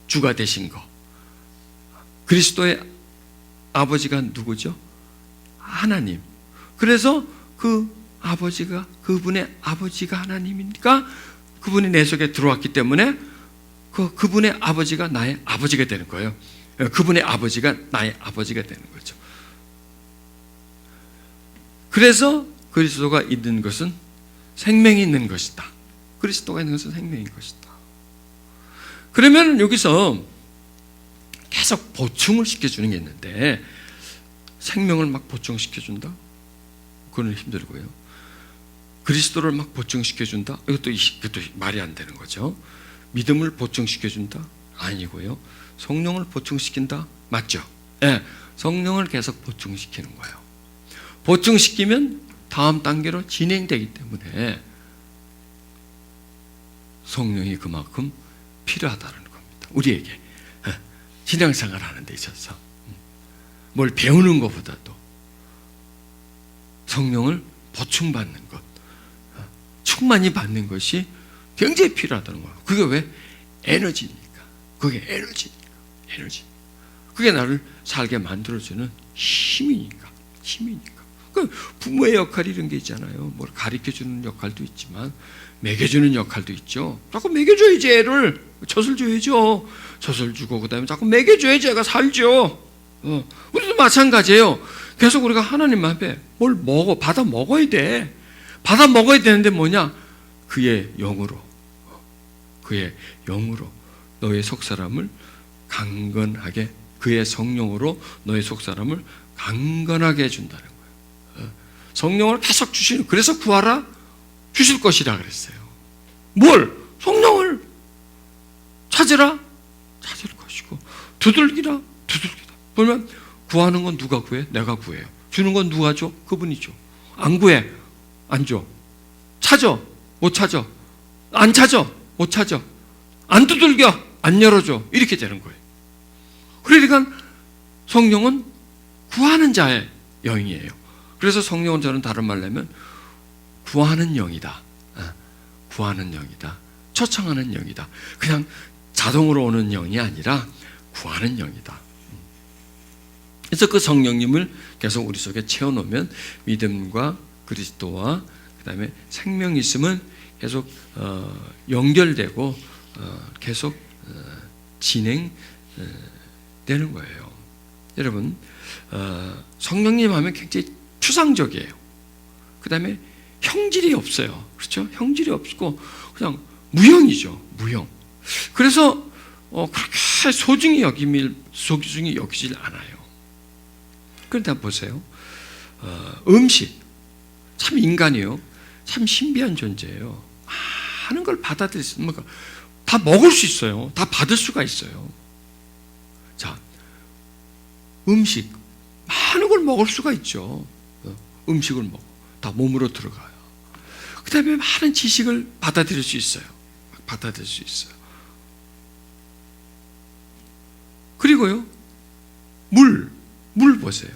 주가 되신 것. 그리스도의 아버지가 누구죠? 하나님. 그래서 그분의 아버지가 하나님이니까 그분이 내 속에 들어왔기 때문에 그분의 아버지가 나의 아버지가 되는 거예요. 그분의 아버지가 나의 아버지가 되는 거죠. 그래서 그리스도가 있는 것은 생명이 있는 것이다. 그리스도가 있는 것은 생명인 것이다. 그러면 여기서 계속 보충을 시켜주는 게 있는데 생명을 막 보충시켜준다? 그건 힘들고요. 그리스도를 막 보충시켜준다? 이것도 말이 안 되는 거죠. 믿음을 보충시켜준다? 아니고요. 성령을 보충시킨다? 맞죠? 네, 성령을 계속 보충시키는 거예요. 보충시키면 다음 단계로 진행되기 때문에 성령이 그만큼 필요하다는 겁니다. 우리에게 신앙생활 하는 데 있어서 뭘 배우는 것보다도 성령을 보충받는 것, 충만히 받는 것이 굉장히 필요하다는 거예요. 그게 왜? 에너지니까. 그게 에너지. 그게 나를 살게 만들어주는 힘이니까. 그 부모의 역할이 이런 게 있잖아요. 뭘 가르쳐주는 역할도 있지만 먹여주는 역할도 있죠. 자꾸 먹여줘야지 애를. 젖을 줘야죠. 젖을 주고 그다음에 자꾸 먹여줘야지 애가 살죠. 우리도 마찬가지예요. 계속 우리가 하나님 앞에 뭘 받아 먹어야 돼. 받아 먹어야 되는데 뭐냐? 그의 영으로 너의 속사람을 강건하게, 그의 성령으로 너의 속사람을 강건하게 해준다는 거예요. 성령을 계속 주시는, 그래서 구하라 주실 것이라 그랬어요. 뭘? 성령을 찾으라 찾을 것이고 두들기라 두들기라. 그러면 구하는 건 누가 구해? 내가 구해요. 주는 건 누가 줘? 그분이 줘. 안 구해? 안 줘. 찾아? 못 찾아. 안 찾아? 못 찾아. 안 두들겨? 안 열어줘. 이렇게 되는 거예요. 그러니까 성령은 구하는 자의 영이에요. 그래서 성령은 저는 다른 말로 하면 구하는 영이다. 구하는 영이다. 초청하는 영이다. 그냥 자동으로 오는 영이 아니라 구하는 영이다. 그래서 그 성령님을 계속 우리 속에 채워놓으면 믿음과 그리스도와 그 다음에 생명이 있으면 계속 연결되고 계속 진행되는 거예요. 여러분, 성령님 하면 굉장히 추상적이에요. 그 다음에 형질이 없어요. 그렇죠? 형질이 없고 그냥 무형이죠. 무형. 그래서 그렇게 소중히 여기질 않아요. 그런데 보세요. 음식. 참 인간이요. 참 신비한 존재예요. 많은 걸 받아들일 수 있는, 다 먹을 수 있어요. 다 받을 수가 있어요. 자, 음식. 많은 걸 먹을 수가 있죠. 음식을 먹고. 다 몸으로 들어가요. 그 다음에 많은 지식을 받아들일 수 있어요. 받아들일 수 있어요. 그리고요, 물 보세요.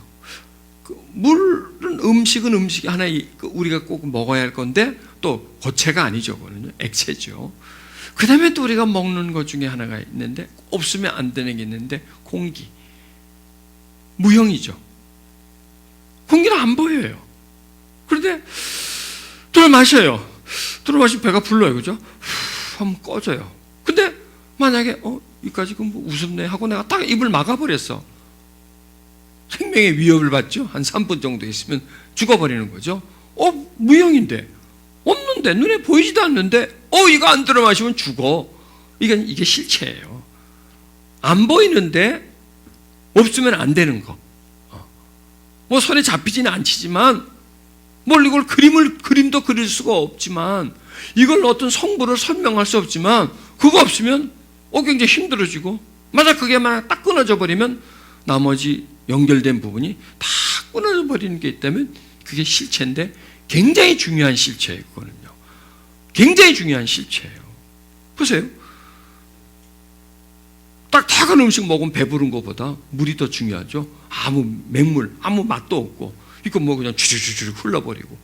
물은 음식은 음식 하나 우리가 꼭 먹어야 할 건데 또 고체가 아니죠. 그거는요. 액체죠. 그 다음에 또 우리가 먹는 것 중에 하나가 있는데 없으면 안 되는 게 있는데 공기. 무형이죠. 공기는 안 보여요. 그런데 들어 마셔요. 들어 마시면 배가 불러요. 그죠? 하면 꺼져요. 근데 만약에 이까지 뭐 우습네 하고 내가 딱 입을 막아버렸어. 생명의 위협을 받죠. 한 3분 정도 있으면 죽어버리는 거죠. 무형인데 없는데 눈에 보이지도 않는데 이거 안 들어 마시면 죽어. 이게 실체예요. 안 보이는데 없으면 안 되는 거. 뭐 손에 잡히지는 않지만 뭘 이걸 그림도 그릴 수가 없지만 이걸 어떤 성부를 설명할 수 없지만 그거 없으면 굉장히 힘들어지고 만약 그게 딱 끊어져 버리면 나머지 연결된 부분이 다 끊어져 버리는 게 있다면 그게 실체인데 굉장히 중요한 실체예요. 그거는요. 굉장히 중요한 실체예요. 보세요. 딱딱한 음식 먹으면 배부른 것보다 물이 더 중요하죠. 맹물, 아무 맛도 없고 이거 뭐 그냥 주르르 흘러버리고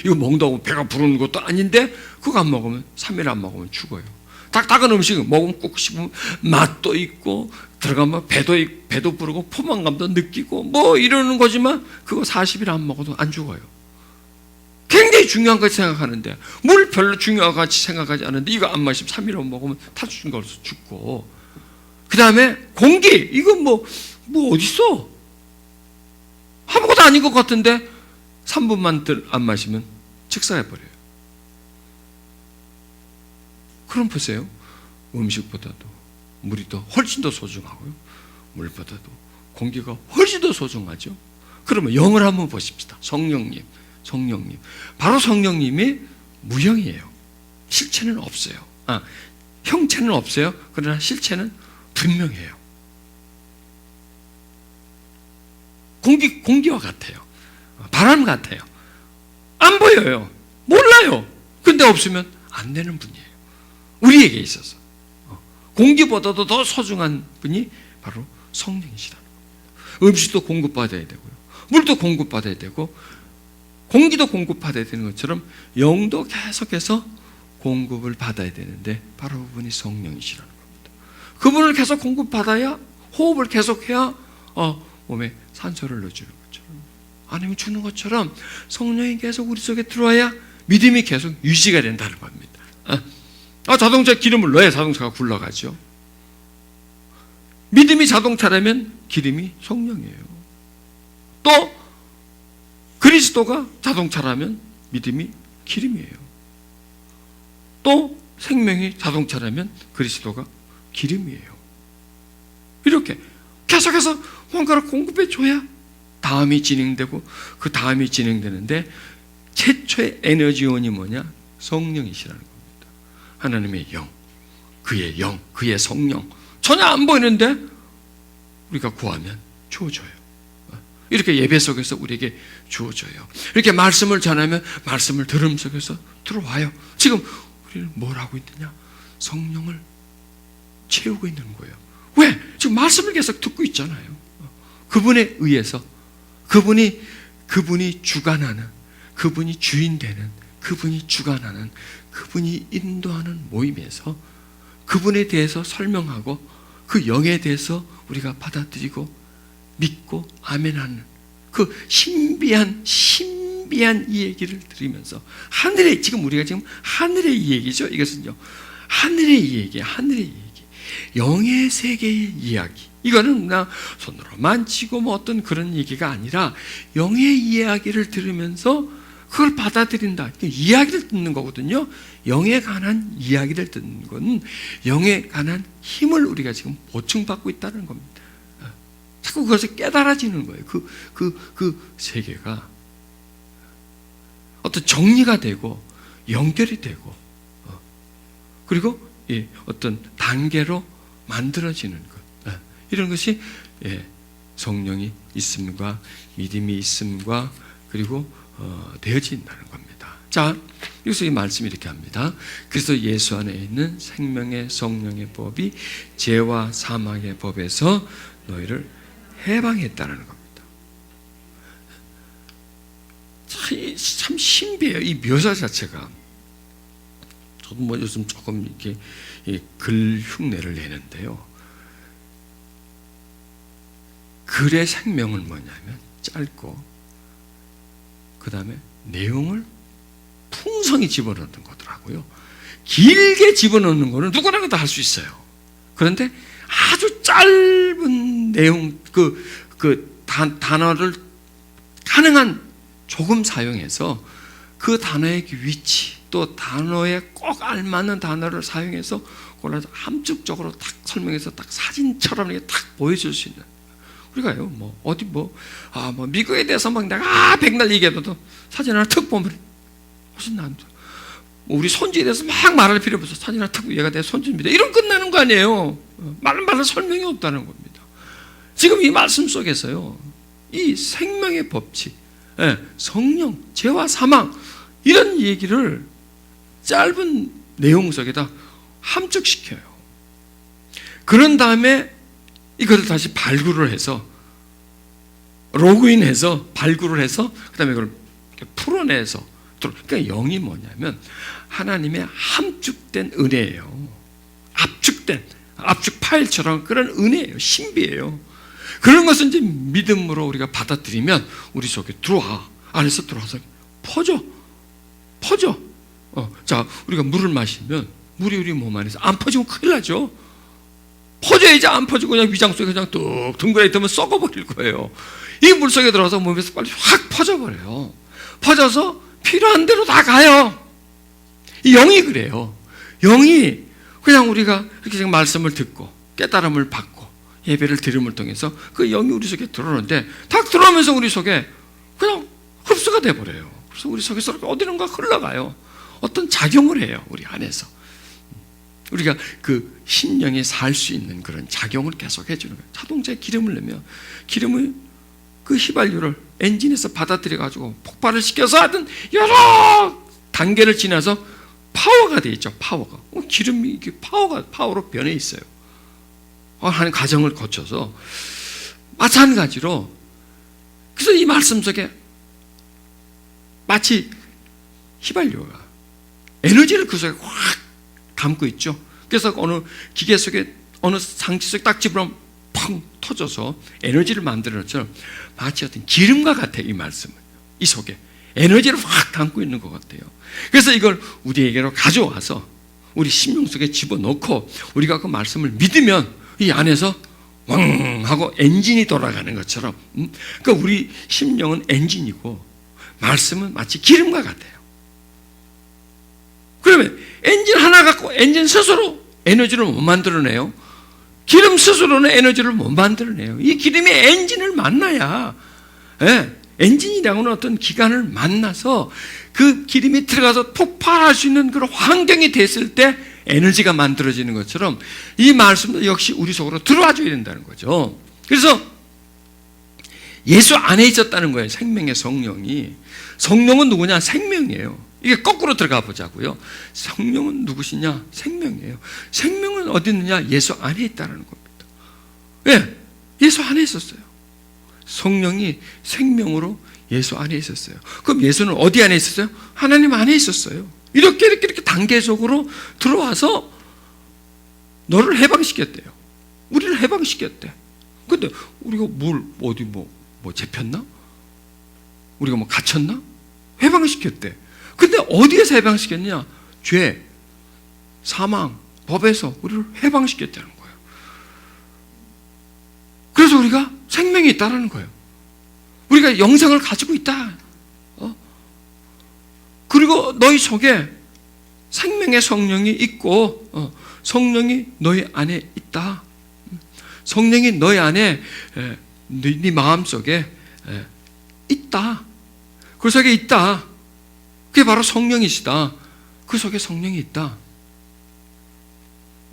이거 먹는다고 배가 부르는 것도 아닌데 그거 안 먹으면 3일 안 먹으면 죽어요. 딱딱한 음식 먹으면 꼭 씹으면 맛도 있고 들어가면 배도 부르고 포만감도 느끼고 뭐 이러는 거지만 그거 40일 안 먹어도 안 죽어요. 굉장히 중요한 것 생각하는데 물 별로 중요한 것 같이 생각하지 않는데 이거 안 마시면 3일 안 먹으면 탈수증 걸려서 죽고 그 다음에 공기 이거 뭐 어딨어? 아무것도 아닌 것 같은데 3분만 안 마시면 직사해버려요. 그럼 보세요. 음식보다도 물이 더 훨씬 더 소중하고요. 물보다도 공기가 훨씬 더 소중하죠. 그러면 영을 한번 보십시다. 성령님. 바로 성령님이 무형이에요. 실체는 없어요. 형체는 없어요. 그러나 실체는 분명해요. 공기와 같아요. 바람 같아요. 안 보여요. 몰라요. 근데 없으면 안 되는 분이에요. 우리에게 있어서. 공기보다도 더 소중한 분이 바로 성령이시라는 겁니다. 음식도 공급받아야 되고요. 물도 공급받아야 되고 공기도 공급받아야 되는 것처럼 영도 계속해서 공급을 받아야 되는데 바로 그분이 성령이시라는 겁니다. 그분을 계속 공급받아야 호흡을 계속해야 몸에 산소를 넣어주는 것처럼 아니면 주는 것처럼 성령이 계속 우리 속에 들어와야 믿음이 계속 유지가 된다는 겁니다. 자동차에 기름을 넣어야 자동차가 굴러가죠. 믿음이 자동차라면 기름이 성령이에요. 또 그리스도가 자동차라면 믿음이 기름이에요. 또 생명이 자동차라면 그리스도가 기름이에요. 이렇게 계속해서 뭔가를 공급해줘야 다음이 진행되고 그 다음이 진행되는데 최초의 에너지원이 뭐냐? 성령이시라는 겁니다. 하나님의 영, 그의 성령 전혀 안 보이는데 우리가 구하면 주어져요. 이렇게 예배 속에서 우리에게 주어져요. 이렇게 말씀을 전하면 말씀을 들음 속에서 들어와요. 지금 우리는 뭘 하고 있느냐? 성령을 채우고 있는 거예요. 왜? 지금 말씀을 계속 듣고 있잖아요. 그분에 의해서 그분이 주관하는, 그분이 주인 되는, 그분이 주관하는, 그분이 인도하는 모임에서 그분에 대해서 설명하고 그 영에 대해서 우리가 받아들이고 믿고 아멘하는 그 신비한 이 얘기를 들으면서 지금 우리가 하늘의 이 얘기죠. 이것은요, 하늘의 이 얘기, 영의 세계의 이야기. 이거는 그냥 손으로 만지고 뭐 어떤 그런 얘기가 아니라 영의 이야기를 들으면서 그걸 받아들인다. 이야기를 듣는 거거든요. 영에 관한 이야기를 듣는 건 영에 관한 힘을 우리가 지금 보충받고 있다는 겁니다. 자꾸 그것을 깨달아지는 거예요. 그 세계가 어떤 정리가 되고 연결이 되고 그리고 어떤 단계로 만들어지는 것. 이런 것이 성령이 있음과 믿음이 있음과 그리고 되어진다는 겁니다. 자, 여기서 이 말씀이 이렇게 합니다. 그래서 예수 안에 있는 생명의 성령의 법이 죄와 사망의 법에서 너희를 해방했다는 겁니다. 참 신비해요. 이 묘사 자체가. 저도 뭐 요즘 조금 이렇게 글 흉내를 내는데요. 글의 생명은 뭐냐면 짧고 그 다음에 내용을 풍성히 집어넣는 거더라고요. 길게 집어넣는 거는 누구나 다 할 수 있어요. 그런데 아주 짧은 내용, 단어를 가능한 조금 사용해서 그 단어의 위치, 또 단어에 꼭 알맞는 단어를 사용해서 골라서 함축적으로 딱 설명해서 딱 사진처럼 이렇게 딱 보여줄 수 있는. 우리가요, 미국에 대해서 내가 백날 얘기해도 사진 하나 툭 보면 훨씬 나은데, 우리 손주에 대해서 막 말할 필요 없어. 사진 하나 툭, 얘가 내 손주입니다. 이런 끝나는 거 아니에요. 말은 설명이 없다는 겁니다. 지금 이 말씀 속에서요, 이 생명의 법칙, 성령, 죄와 사망, 이런 얘기를 짧은 내용 속에다 함축시켜요. 그런 다음에 이것을 다시 발굴을 해서 로그인해서 발굴을 해서 그 다음에 이걸 풀어내서, 그러니까 영이 뭐냐면 하나님의 함축된 은혜예요. 압축 파일처럼 그런 은혜예요. 신비예요. 그런 것은 이제 믿음으로 우리가 받아들이면 우리 속에 들어와, 안에서 들어와서 퍼져. 자, 우리가 물을 마시면 물이 우리 몸 안에서 안 퍼지면 큰일 나죠. 퍼져야지. 안 퍼지고 그냥 위장 속에 그냥 뚝 둥그레 있으면 썩어버릴 거예요. 이 물 속에 들어가서 몸에서 빨리 확 퍼져버려요. 퍼져서 필요한 대로 다 가요. 이 영이 그래요. 영이 그냥 우리가 이렇게 지금 말씀을 듣고 깨달음을 받고 예배를 드림을 통해서 그 영이 우리 속에 들어오는데, 딱 들어오면서 우리 속에 그냥 흡수가 돼버려요. 그래서 우리 속에서 어디론가 흘러가요. 어떤 작용을 해요. 우리 안에서 우리가 그 심령이 살 수 있는 그런 작용을 계속 해주는 거예요. 자동차에 기름을 넣으면 기름을 그 휘발유를 엔진에서 받아들여가지고 폭발을 시켜서 하여튼 여러 단계를 지나서 파워가 되어 있죠. 파워가. 기름이 이렇게 파워로 변해 있어요. 하는 과정을 거쳐서 마찬가지로, 그래서 이 말씀 속에 마치 휘발유가 에너지를 그 속에 확 담고 있죠. 그래서 어느 기계 속에, 어느 장치 속에 딱 집으면 펑 터져서 에너지를 만드는 것처럼 마치 어떤 기름과 같아요. 이 말씀은 이 속에 에너지를 확 담고 있는 것 같아요. 그래서 이걸 우리에게로 가져와서 우리 심령 속에 집어넣고 우리가 그 말씀을 믿으면 이 안에서 왕 하고 엔진이 돌아가는 것처럼, 그러니까 우리 심령은 엔진이고 말씀은 마치 기름과 같아요. 그러면 엔진 하나 갖고 엔진 스스로 에너지를 못 만들어내요. 기름 스스로는 에너지를 못 만들어내요. 이 기름이 엔진을 만나야, 엔진이라고는 어떤 기관을 만나서 그 기름이 들어가서 폭발할 수 있는 그런 환경이 됐을 때 에너지가 만들어지는 것처럼 이 말씀도 역시 우리 속으로 들어와 줘야 된다는 거죠. 그래서 예수 안에 있었다는 거예요. 생명의 성령이. 성령은 누구냐? 생명이에요. 이게 거꾸로 들어가 보자고요. 성령은 누구시냐? 생명이에요. 생명은 어디 있느냐? 예수 안에 있다는 겁니다. 왜? 예수 안에 있었어요. 성령이 생명으로 예수 안에 있었어요. 그럼 예수는 어디 안에 있었어요? 하나님 안에 있었어요. 이렇게 단계적으로 들어와서 너를 해방시켰대요. 우리를 해방시켰대. 근데 우리가 어디 잡혔나? 우리가 갇혔나? 해방시켰대. 근데 어디에서 해방시켰냐? 죄, 사망, 법에서 우리를 해방시켰다는 거예요. 그래서 우리가 생명이 있다는 거예요. 우리가 영생을 가지고 있다. 그리고 너희 속에 생명의 성령이 있고 성령이 너희 안에 있다. 성령이 너희 안에 네 마음속에 있다. 그 속에 있다. 그게 바로 성령이시다. 그 속에 성령이 있다.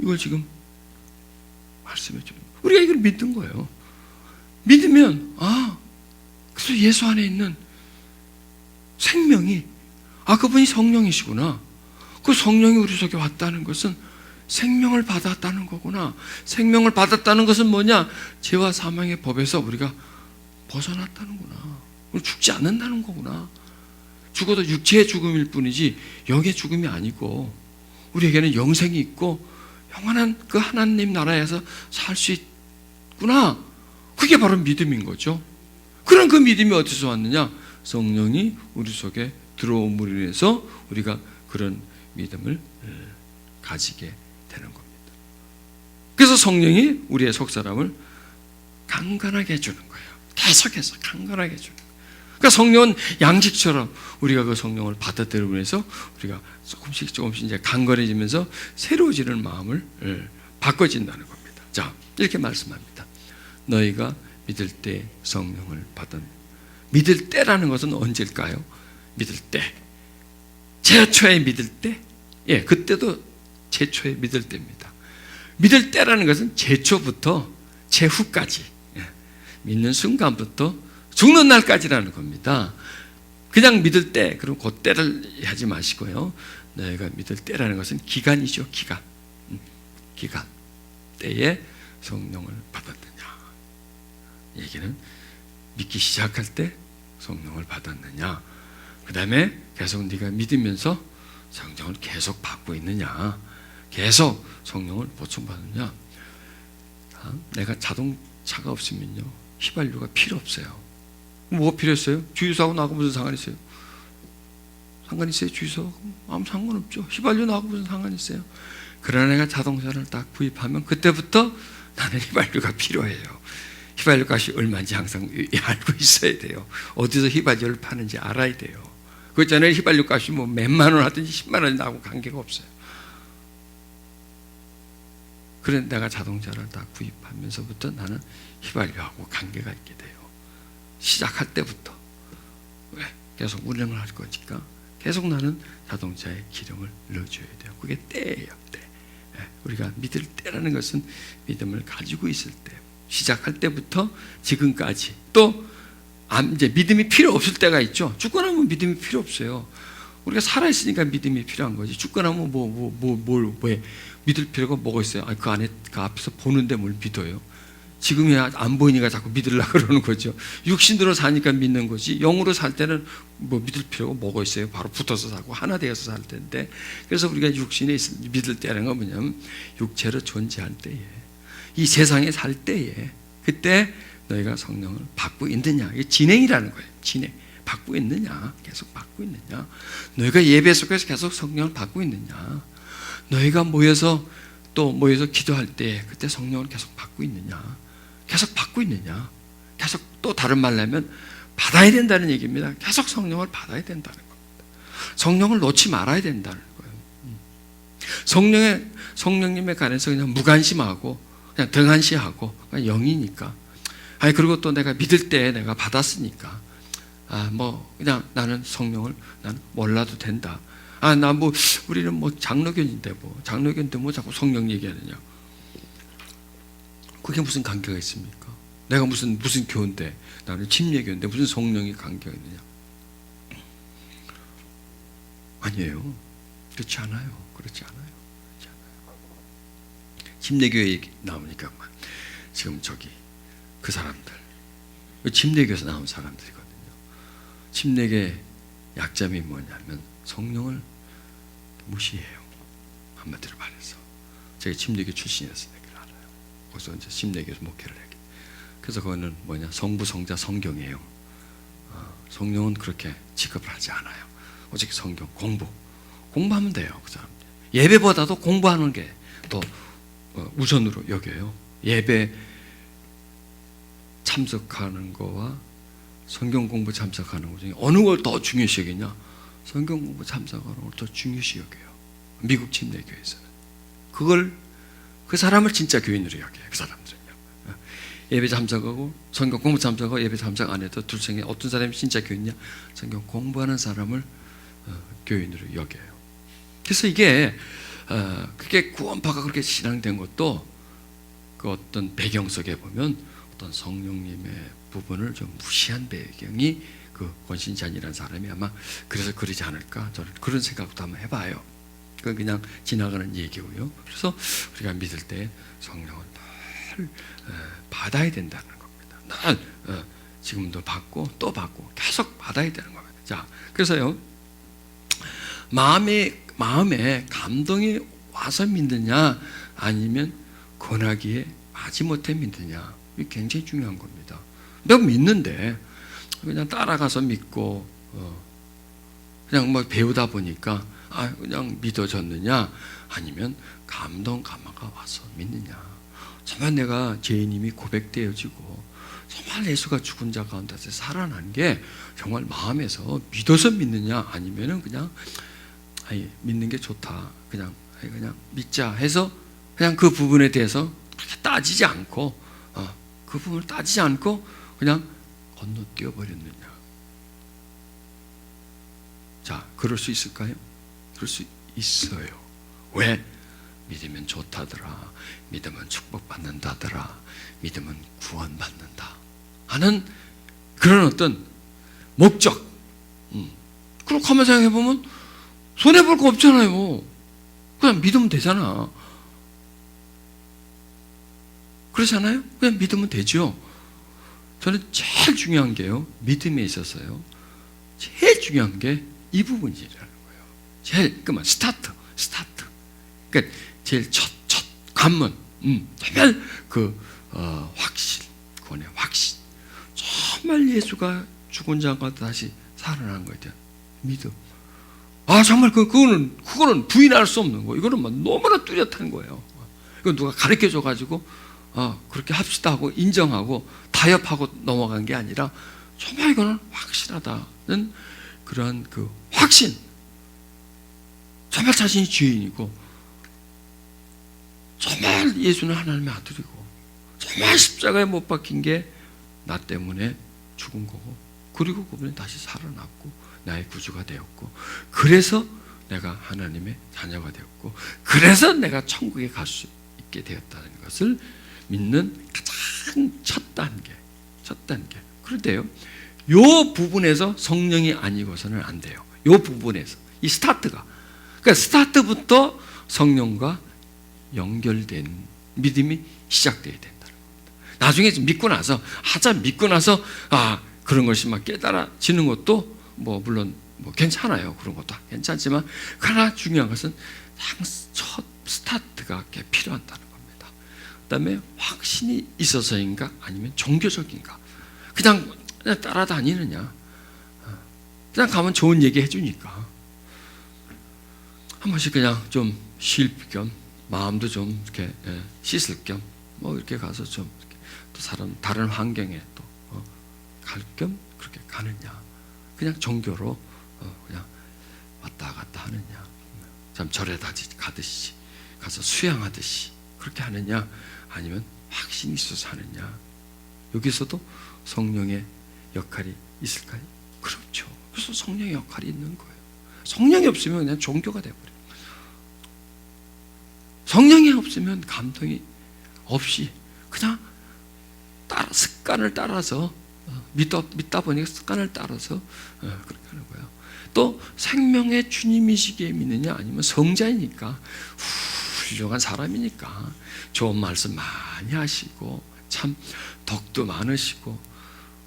이걸 지금 말씀해 주는 거예요. 우리가 이걸 믿는 거예요. 믿으면 그래서 예수 안에 있는 생명이 그분이 성령이시구나. 그 성령이 우리 속에 왔다는 것은 생명을 받았다는 거구나. 생명을 받았다는 것은 뭐냐? 죄와 사망의 법에서 우리가 벗어났다는구나. 우리 죽지 않는다는 거구나. 죽어도 육체의 죽음일 뿐이지 영의 죽음이 아니고 우리에게는 영생이 있고 영원한 그 하나님 나라에서 살 수 있구나. 그게 바로 믿음인 거죠. 그런 그 믿음이 어디서 왔느냐? 성령이 우리 속에 들어옴으로 인해서 우리가 그런 믿음을 가지게 되는 겁니다. 그래서 성령이 우리의 속사람을 강건하게 해주는 거예요. 계속해서 강건하게 해주는 거예요. 그러니까 성령은 양식처럼 우리가 그 성령을 받아들이고 해서 우리가 조금씩 이제 강건해지면서 새로워지는 마음을 바꿔진다는 겁니다. 자, 이렇게 말씀합니다. 너희가 믿을 때 성령을 받은. 믿을 때라는 것은 언제일까요? 믿을 때. 최초에 믿을 때? 그때도 최초에 믿을 때입니다. 믿을 때라는 것은 최초부터 최후까지, 믿는 순간부터 죽는 날까지라는 겁니다. 그냥 믿을 때, 그럼 그 때를 하지 마시고요. 너희가 믿을 때라는 것은 기간이죠. 기간. 때에 성령을 받았느냐. 얘기는 믿기 시작할 때 성령을 받았느냐. 그 다음에 계속 네가 믿으면서 성령을 계속 받고 있느냐. 계속 성령을 보충받느냐. 내가 자동차가 없으면요, 휘발유가 필요 없어요. 뭐가 필요했어요? 주유소하고 나하고 무슨 상관 있어요? 상관 있어요? 주유소하고? 아무 상관없죠. 휘발유 나하고 무슨 상관 있어요? 그러나 내가 자동차를 딱 구입하면 그때부터 나는 휘발유가 필요해요. 휘발유 값이 얼마인지 항상 알고 있어야 돼요. 어디서 휘발유를 파는지 알아야 돼요. 그 있잖아요. 휘발유 값이 몇만 원 하든지 10만 원이 나하고 관계가 없어요. 그래 내가 자동차를 다 구입하면서부터 나는 휘발유하고 관계가 있게 돼요. 시작할 때부터. 왜? 계속 운행을 할 거니까 계속 나는 자동차에 기름을 넣어줘야 돼요. 그게 때예요. 때. 우리가 믿을 때라는 것은 믿음을 가지고 있을 때, 시작할 때부터 지금까지. 또 이제 믿음이 필요 없을 때가 있죠. 죽고 나면 믿음이 필요 없어요. 우리가 살아있으니까 믿음이 필요한 거지. 죽고 나면 왜 믿을 필요가 뭐가 있어요? 그 안에, 그 앞에서 보는데 뭘 믿어요? 지금이야 안 보이니까 자꾸 믿으려고 그러는 거죠. 육신으로 사니까 믿는 거지. 영으로 살 때는 믿을 필요가 뭐가 있어요? 바로 붙어서 살고 하나 되어서 살 텐데. 그래서 우리가 육신에 믿을 때라는 건 뭐냐면 육체로 존재할 때에, 이 세상에 살 때에, 그때 너희가 성령을 받고 있느냐. 이게 진행이라는 거예요. 진행. 받고 있느냐. 계속 받고 있느냐. 너희가 예배 속에서 계속 성령을 받고 있느냐. 너희가 모여서 기도할 때 그때 성령을 계속 받고 있느냐. 계속 받고 있느냐. 계속, 또 다른 말로 하면 받아야 된다는 얘기입니다. 계속 성령을 받아야 된다는 겁니다. 성령을 놓지 말아야 된다는 거예요. 성령님에 관해서 그냥 무관심하고 그냥 등한시하고 그냥 영이니까, 그리고 또 내가 믿을 때 내가 받았으니까 그냥 나는 성령을 난 몰라도 된다. 우리는 장로교인데 장로교인데 자꾸 성령 얘기하느냐. 그게 무슨 관계가 있습니까? 내가 무슨 교인데, 나는 침례교인데 무슨 성령이 관계가 있느냐? 아니에요. 그렇지 않아요. 침례교회 얘기 나오니까 지금 그 사람들 침례교에서 나온 사람들이거든요. 침례교의 약점이 뭐냐면 성령을 무시해요. 한마디로 말해서. 제가 침례교 출신이라서 내가 알아요. 그래서 이제 침례교에서 목회를 했기. 그래서 그거는 뭐냐, 성부, 성자, 성경이에요. 성령은 그렇게 취급을 하지 않아요. 오직 성경, 공부하면 돼요. 그 사람 예배보다도 공부하는 게 더 우선으로 여겨요. 예배 참석하는 거와 성경 공부 참석하는 것 중에 어느 걸 더 중요시 여기냐? 성경 공부 참석하는 걸 더 중요시 여겨요. 미국 침례교에서는 그걸, 그 사람을 진짜 교인으로 여겨요. 그 사람들은요. 예배 참석하고 성경 공부 참석하고 예배 참석 안 해도 둘 중에 어떤 사람이 진짜 교인이냐? 성경 공부하는 사람을 교인으로 여겨요. 그래서 이게 그게 구원파가 그렇게 신앙된 것도 그 어떤 배경 속에 보면 어떤 성령님의 부분을 좀 무시한 배경이 그 권신찬이라는 사람이 아마 그래서 그러지 않을까, 저는 그런 생각도 한번 해봐요. 그건 그냥 지나가는 얘기고요. 그래서 우리가 믿을 때 성령은 늘 받아야 된다는 겁니다. 늘 지금도 받고 또 받고 계속 받아야 되는 겁니다. 자, 그래서요, 마음에 감동이 와서 믿느냐 아니면 권하기에 마지못해 믿느냐, 이게 굉장히 중요한 겁니다. 내가 믿는데 그냥 따라가서 믿고 그냥 뭐 배우다 보니까 그냥 믿어졌느냐 아니면 감동 감화가 와서 믿느냐. 정말 내가 죄인임이 고백되어지고 정말 예수가 죽은 자 가운데서 살아난 게 정말 마음에서 믿어서 믿느냐 아니면은 그냥 믿는 게 좋다, 그냥 믿자 해서 그냥 그 부분에 대해서 그렇게 따지지 않고 그 부분을 따지지 않고 그냥 건너뛰어 버렸느냐. 자, 그럴 수 있을까요? 그럴 수 있어요. 왜? 믿으면 좋다더라, 믿으면 축복받는다더라, 믿으면 구원받는다 하는 그런 어떤 목적. 그렇게 한번 생각해보면 손해볼 거 없잖아요. 그냥 믿으면 되잖아. 그렇잖아요? 그냥 믿으면 되죠. 저는 제일 중요한 게요, 믿음에 있어서요, 제일 중요한 게 이 부분이라는 거예요. 제일 스타트. 그러니까 제일 첫 관문. 정말 확신, 구원의 확신. 정말 예수가 죽은 자가 다시 살아난 거에 대한 믿음. 정말 그거는 부인할 수 없는 거. 이거는 뭐 너무나 뚜렷한 거예요. 이거 누가 가르쳐 줘가지고 그렇게 합시다 하고 인정하고 타협하고 넘어간 게 아니라 정말 이거는 확실하다는 그러한 그 확신. 정말 자신이 죄인이고 정말 예수는 하나님의 아들이고 정말 십자가에 못 박힌 게 나 때문에 죽은 거고, 그리고 그분이 다시 살아났고 나의 구주가 되었고, 그래서 내가 하나님의 자녀가 되었고, 그래서 내가 천국에 갈 수 있게 되었다는 것을 믿는 가장 첫 단계. 그런데요, 요 부분에서 성령이 아니고서는 안 돼요. 요 부분에서 이 스타트가, 그러니까 스타트부터 성령과 연결된 믿음이 시작돼야 된다는 겁니다. 나중에 믿고 나서 그런 것이 막 깨달아지는 것도 물론 괜찮아요. 그런 것도 괜찮지만, 그러나 중요한 것은 첫 스타트가 필요하다는 겁니다. 그 다음에 확신이 있어서인가 아니면 종교적인가. 그냥 따라다니느냐, 그냥 가면 좋은 얘기 해주니까 한 번씩 그냥 좀 쉴 겸, 마음도 좀 이렇게 씻을 겸 이렇게 가서 좀 이렇게 또 다른 환경에 또 갈 겸 그렇게 가느냐, 그냥 종교로 그냥 왔다 갔다 하느냐, 참 절에 가듯이 가서 수양하듯이 그렇게 하느냐, 아니면 확신이 있어서 하느냐. 여기서도 성령의 역할이 있을까요? 그렇죠. 그래서 성령의 역할이 있는 거예요. 성령이 없으면 그냥 종교가 돼버려요. 성령이 없으면 감동이 없이 그냥 습관을 따라서 믿다 보니까 습관을 따라서 그렇게 하는 거예요. 또 생명의 주님이시기에 믿느냐 아니면 성자이니까 훌륭한 사람이니까 좋은 말씀 많이 하시고 참 덕도 많으시고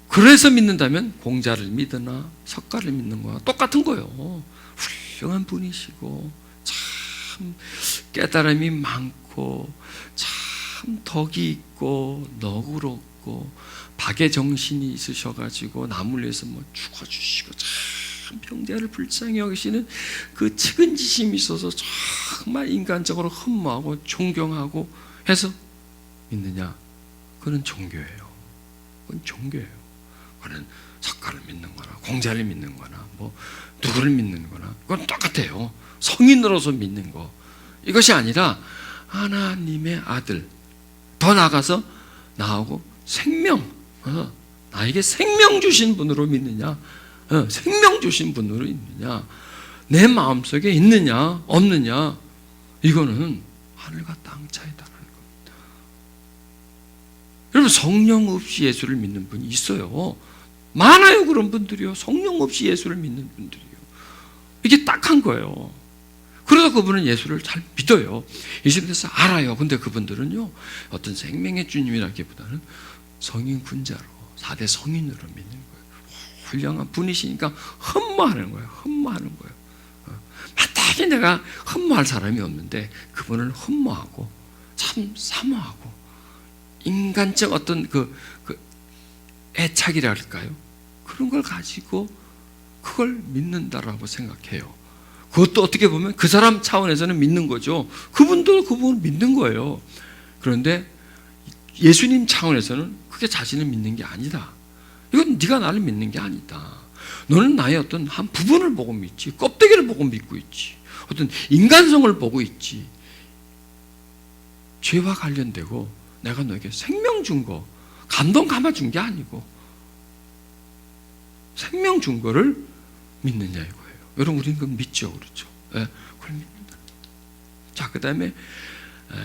그래서 믿는다면 공자를 믿으나 석가를 믿는 거와 똑같은 거예요. 훌륭한 분이시고 참 깨달음이 많고 참 덕이 있고 너그럽고 박의 정신이 있으셔가지고 남을 위해서 뭐 죽어주시고 참 병자를 불쌍히 여기시는 그 측은지심이 있어서 정말 인간적으로 흠모하고 존경하고 해서 믿느냐? 그건 종교예요. 그건 종교예요. 그건 석가를 믿는 거나 공자를 믿는 거나 뭐 누구를 믿는 거나 그건 똑같아요. 성인으로서 믿는 거. 이것이 아니라 하나님의 아들, 더 나아가서 나하고 생명, 나에게 생명 주신 분으로 믿느냐, 생명 주신 분으로 있느냐, 내 마음속에 있느냐 없느냐, 이거는 하늘과 땅 차이다라는 겁니다. 여러분, 성령 없이 예수를 믿는 분이 있어요. 많아요. 그런 분들이요. 성령 없이 예수를 믿는 분들이요. 이게 딱한 거예요. 그러다 그분은 예수를 잘 믿어요. 예수에 대해서 알아요. 근데 그분들은요, 어떤 생명의 주님이라기보다는 성인 군자로, 4대 성인으로 믿는 거예요. 훌륭한 분이시니까 흠모하는 거예요. 흠모하는 거예요. 마땅히 내가 흠모할 사람이 없는데 그분을 흠모하고 참 사모하고 인간적 어떤 그 애착이라 할까요? 그런 걸 가지고 그걸 믿는다라고 생각해요. 그것도 어떻게 보면 그 사람 차원에서는 믿는 거죠. 그분도 그분을 믿는 거예요. 그런데 예수님 차원에서는 그게 자신을 믿는 게 아니다. 이건 네가 나를 믿는 게 아니다. 너는 나의 어떤 한 부분을 보고 믿지, 껍데기를 보고 믿고 있지, 어떤 인간성을 보고 있지. 죄와 관련되고 내가 너에게 생명 준 거, 감동 감아준 게 아니고 생명 준 거를 믿느냐 이거예요. 여러분, 우리는 그건 믿죠, 그렇죠? 네, 그걸 믿는다. 자, 그 다음에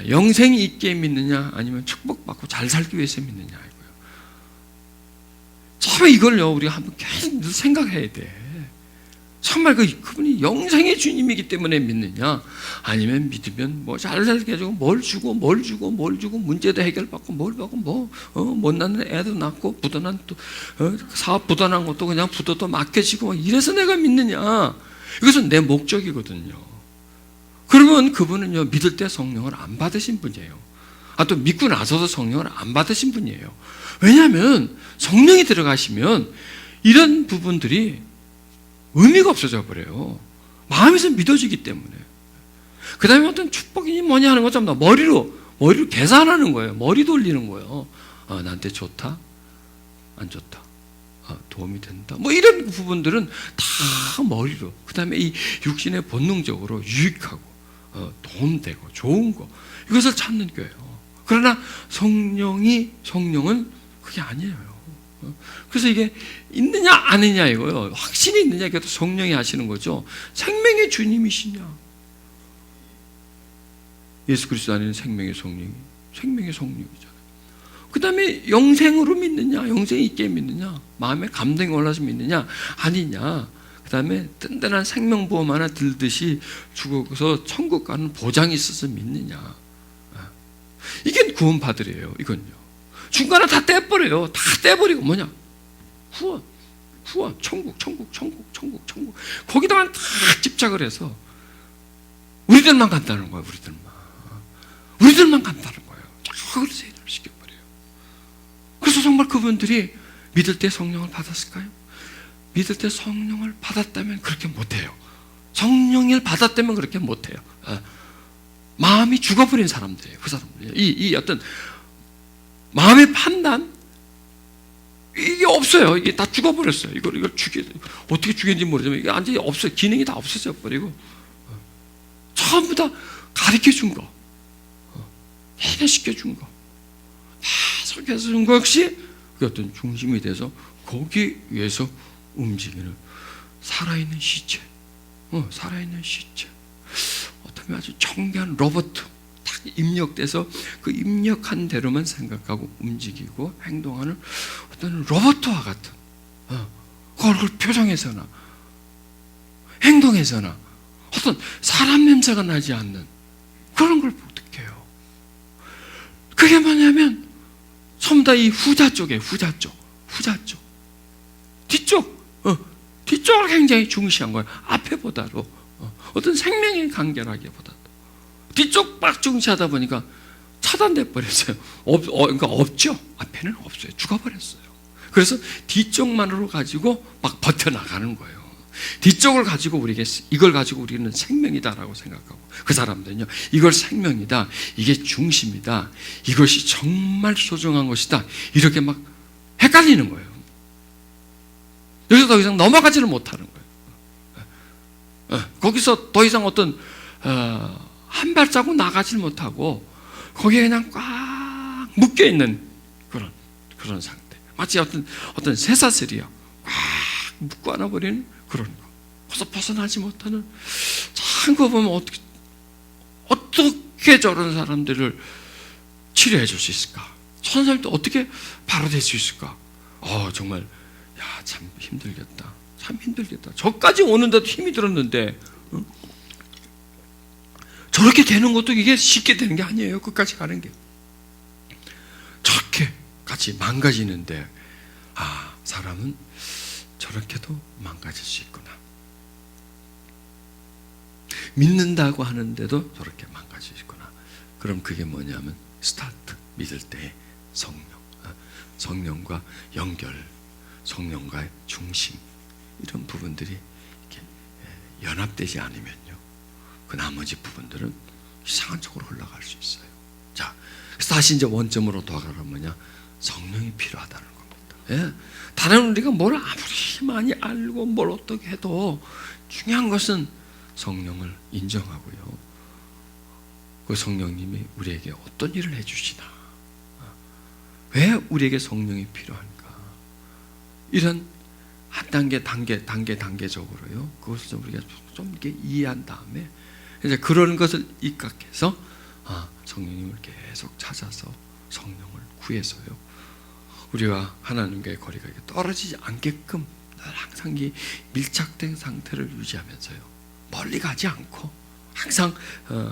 영생이 있게 믿느냐, 아니면 축복받고 잘 살기 위해서 믿느냐 이거예요. 참 이걸요, 우리가 한번 계속 늘 생각해야 돼. 정말 그분이 영생의 주님이기 때문에 믿느냐, 아니면 믿으면 뭐 잘 살게 해주고 뭘 주고 문제도 해결받고 뭘 받고 못 낳는 애도 낳고 부도난 또 사업 부도난 것도 그냥 부도도 맡겨지고 이래서 내가 믿느냐. 이것은 내 목적이거든요. 그러면 그분은요, 믿을 때 성령을 안 받으신 분이에요. 또 믿고 나서도 성령을 안 받으신 분이에요. 왜냐하면 성령이 들어가시면 이런 부분들이 의미가 없어져 버려요. 마음에서 믿어지기 때문에. 그 다음에 어떤 축복이 뭐냐 하는 것좀 머리로 계산하는 거예요. 머리 돌리는 거예요. 나한테 좋다, 안 좋다, 도움이 된다, 뭐 이런 부분들은 다 머리로. 그 다음에 이 육신의 본능적으로 유익하고 도움되고 좋은 거, 이것을 찾는 거예요. 그러나 성령은 그게 아니에요. 그래서 이게 있느냐 아니냐 이거요. 확신이 있느냐, 이것도 성령이 하시는 거죠. 생명의 주님이시냐. 예수 그리스도 안에는 생명의 성령이잖아요. 그 다음에 영생으로 믿느냐, 영생이 있게 믿느냐, 마음에 감동이 올라서 믿느냐 아니냐. 그 다음에 든든한 생명보험 하나 들듯이 죽어서 천국 가는 보장이 있어서 믿느냐. 이게 구원받으래요. 이건요. 중간에 다 떼버려요. 다 떼버리고 뭐냐? 후원, 천국. 거기다만 다 집착을 해서 우리들만 간다는 거예요. 우리들만 간다는 거예요. 저걸 세뇌를 시켜버려요. 그래서 정말 그분들이 믿을 때 성령을 받았을까요? 믿을 때 성령을 받았다면 그렇게 못해요. 성령을 받았다면 그렇게 못해요. 마음이 죽어버린 사람들이에요. 그 사람들. 이 어떤 마음의 판단, 이게 없어요. 이게 다 죽어버렸어요. 이걸 어떻게 죽였는지 모르지만 이게 완전히 없어요. 기능이 다 없어져 버리고 전부 다 가르쳐 준 거, 해결시켜 준 거, 다 설계해서 준 것이 그 어떤 중심이 돼서 거기 위해서 움직이는 살아있는 시체, 어떻게 아주 정교한 로봇 딱 입력돼서 그 입력한 대로만 생각하고 움직이고 행동하는 어떤 로봇과 같은 그 얼굴 표정에서나 행동에서나 어떤 사람 냄새가 나지 않는 그런 걸 느껴요. 그게 뭐냐면 전부 다 이 후자 쪽이에요. 후자 쪽. 뒤쪽을 굉장히 중시한 거예요. 앞에보다도 어떤 생명의 간결하기보다도 뒤쪽 막 중시하다 보니까 차단돼 버렸어요. 그러니까 없죠. 앞에는 없어요. 죽어버렸어요. 그래서 뒤쪽만으로 가지고 막 버텨나가는 거예요. 뒤쪽을 가지고 이걸 가지고 우리는 생명이다라고 생각하고, 그 사람들은요, 이걸 생명이다, 이게 중심이다, 이것이 정말 소중한 것이다, 이렇게 막 헷갈리는 거예요. 여기서 더 이상 넘어가지를 못하는 거예요. 거기서 더 이상 어떤 한 발자국 나가지를 못하고 거기에 그냥 꽉 묶여 있는 그런 상태. 마치 어떤 쇠사슬이요, 꽉 묶고 안아버리는 그런 거. 벗어나지 못하는. 참 그거 보면 어떻게 저런 사람들을 치료해 줄 수 있을까? 선생님도 어떻게 바로 될 수 있을까? 정말 참 힘들겠다. 참 힘들겠다. 저까지 오는데도 힘이 들었는데 저렇게 되는 것도 이게 쉽게 되는 게 아니에요. 끝까지 가는 게. 저렇게 같이 망가지는데 사람은 저렇게도 망가질 수 있구나. 믿는다고 하는데도 저렇게 망가질 수 있구나. 그럼 그게 뭐냐면 스타트, 믿을 때의 성령과 연결, 성령과의 중심, 이런 부분들이 이렇게 연합되지 않으면요, 그 나머지 부분들은 이상한 쪽으로 흘러갈 수 있어요. 자, 그래서 다시 이제 원점으로 돌아가면 뭐냐? 성령이 필요하다는 겁니다. 예? 다른 우리가 뭘 아무리 많이 알고 뭘 어떻게 해도 중요한 것은 성령을 인정하고요, 그 성령님이 우리에게 어떤 일을 해주시나, 왜 우리에게 성령이 필요한가, 이런 한 단계적으로요, 그것을 좀 우리가 좀 이렇게 이해한 다음에 이제 그런 것을 입각해서 성령님을 계속 찾아서 성령을 구해서요, 우리와 하나님과의 거리가 떨어지지 않게끔 항상 이 밀착된 상태를 유지하면서요, 멀리 가지 않고 항상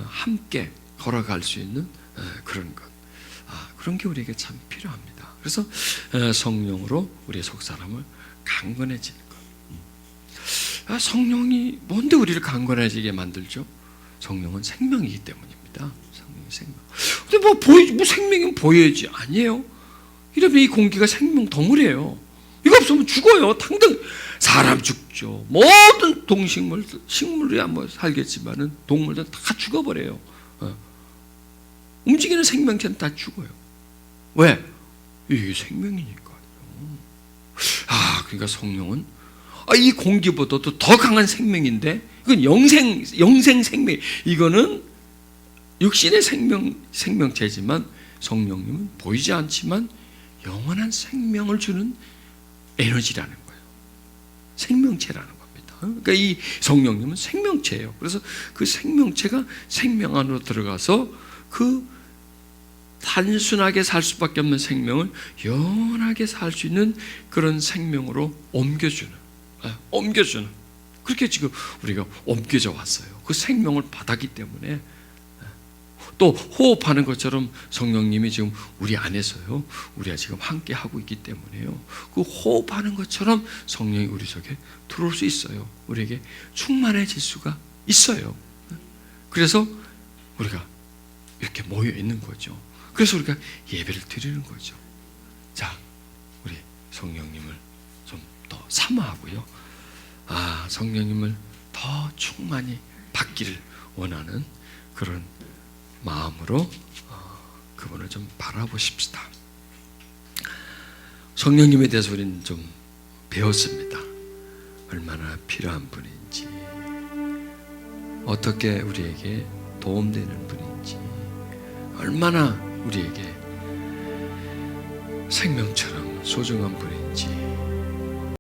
함께 걸어갈 수 있는 그런 것, 그런 게 우리에게 참 필요합니다. 그래서 성령으로 우리의 속사람을 강건해지는 것. 성령이 뭔데 우리를 강건해지게 만들죠? 성령은 생명이기 때문입니다. 성령이 생명. 근데 뭐 생명은 보여야지, 아니에요. 이러면 이 공기가 생명 덩어리예요. 이거 없으면 죽어요. 당장 사람 죽죠. 모든 동식물, 식물이야 뭐 살겠지만은 동물들 다 죽어버려요. 움직이는 생명체는 다 죽어요. 왜? 이게 생명이니까요. 그러니까 성령은 이 공기보다도 더 강한 생명인데, 이건 영생 생명. 이거는 육신의 생명체지만 성령님은 보이지 않지만 영원한 생명을 주는 에너지라는 거예요. 생명체라는 겁니다. 그러니까 이 성령님은 생명체예요. 그래서 그 생명체가 생명 안으로 들어가서 그 단순하게 살 수밖에 없는 생명을 영원하게 살 수 있는 그런 생명으로 옮겨주는, 그렇게 지금 우리가 옮겨져 왔어요. 그 생명을 받았기 때문에. 또 호흡하는 것처럼 성령님이 지금 우리 안에서요, 우리가 지금 함께 하고 있기 때문에요, 그 호흡하는 것처럼 성령이 우리 속에 들어올 수 있어요. 우리에게 충만해질 수가 있어요. 그래서 우리가 이렇게 모여 있는 거죠. 그래서 우리가 예배를 드리는 거죠. 자, 우리 성령님을 좀 더 사모하고요, 성령님을 더 충만히 받기를 원하는 그런 마음으로 그분을 좀 바라보십시다. 성령님에 대해서 우리는 좀 배웠습니다. 얼마나 필요한 분인지, 어떻게 우리에게 도움되는 분인지, 얼마나 우리에게 생명처럼 소중한 분인지,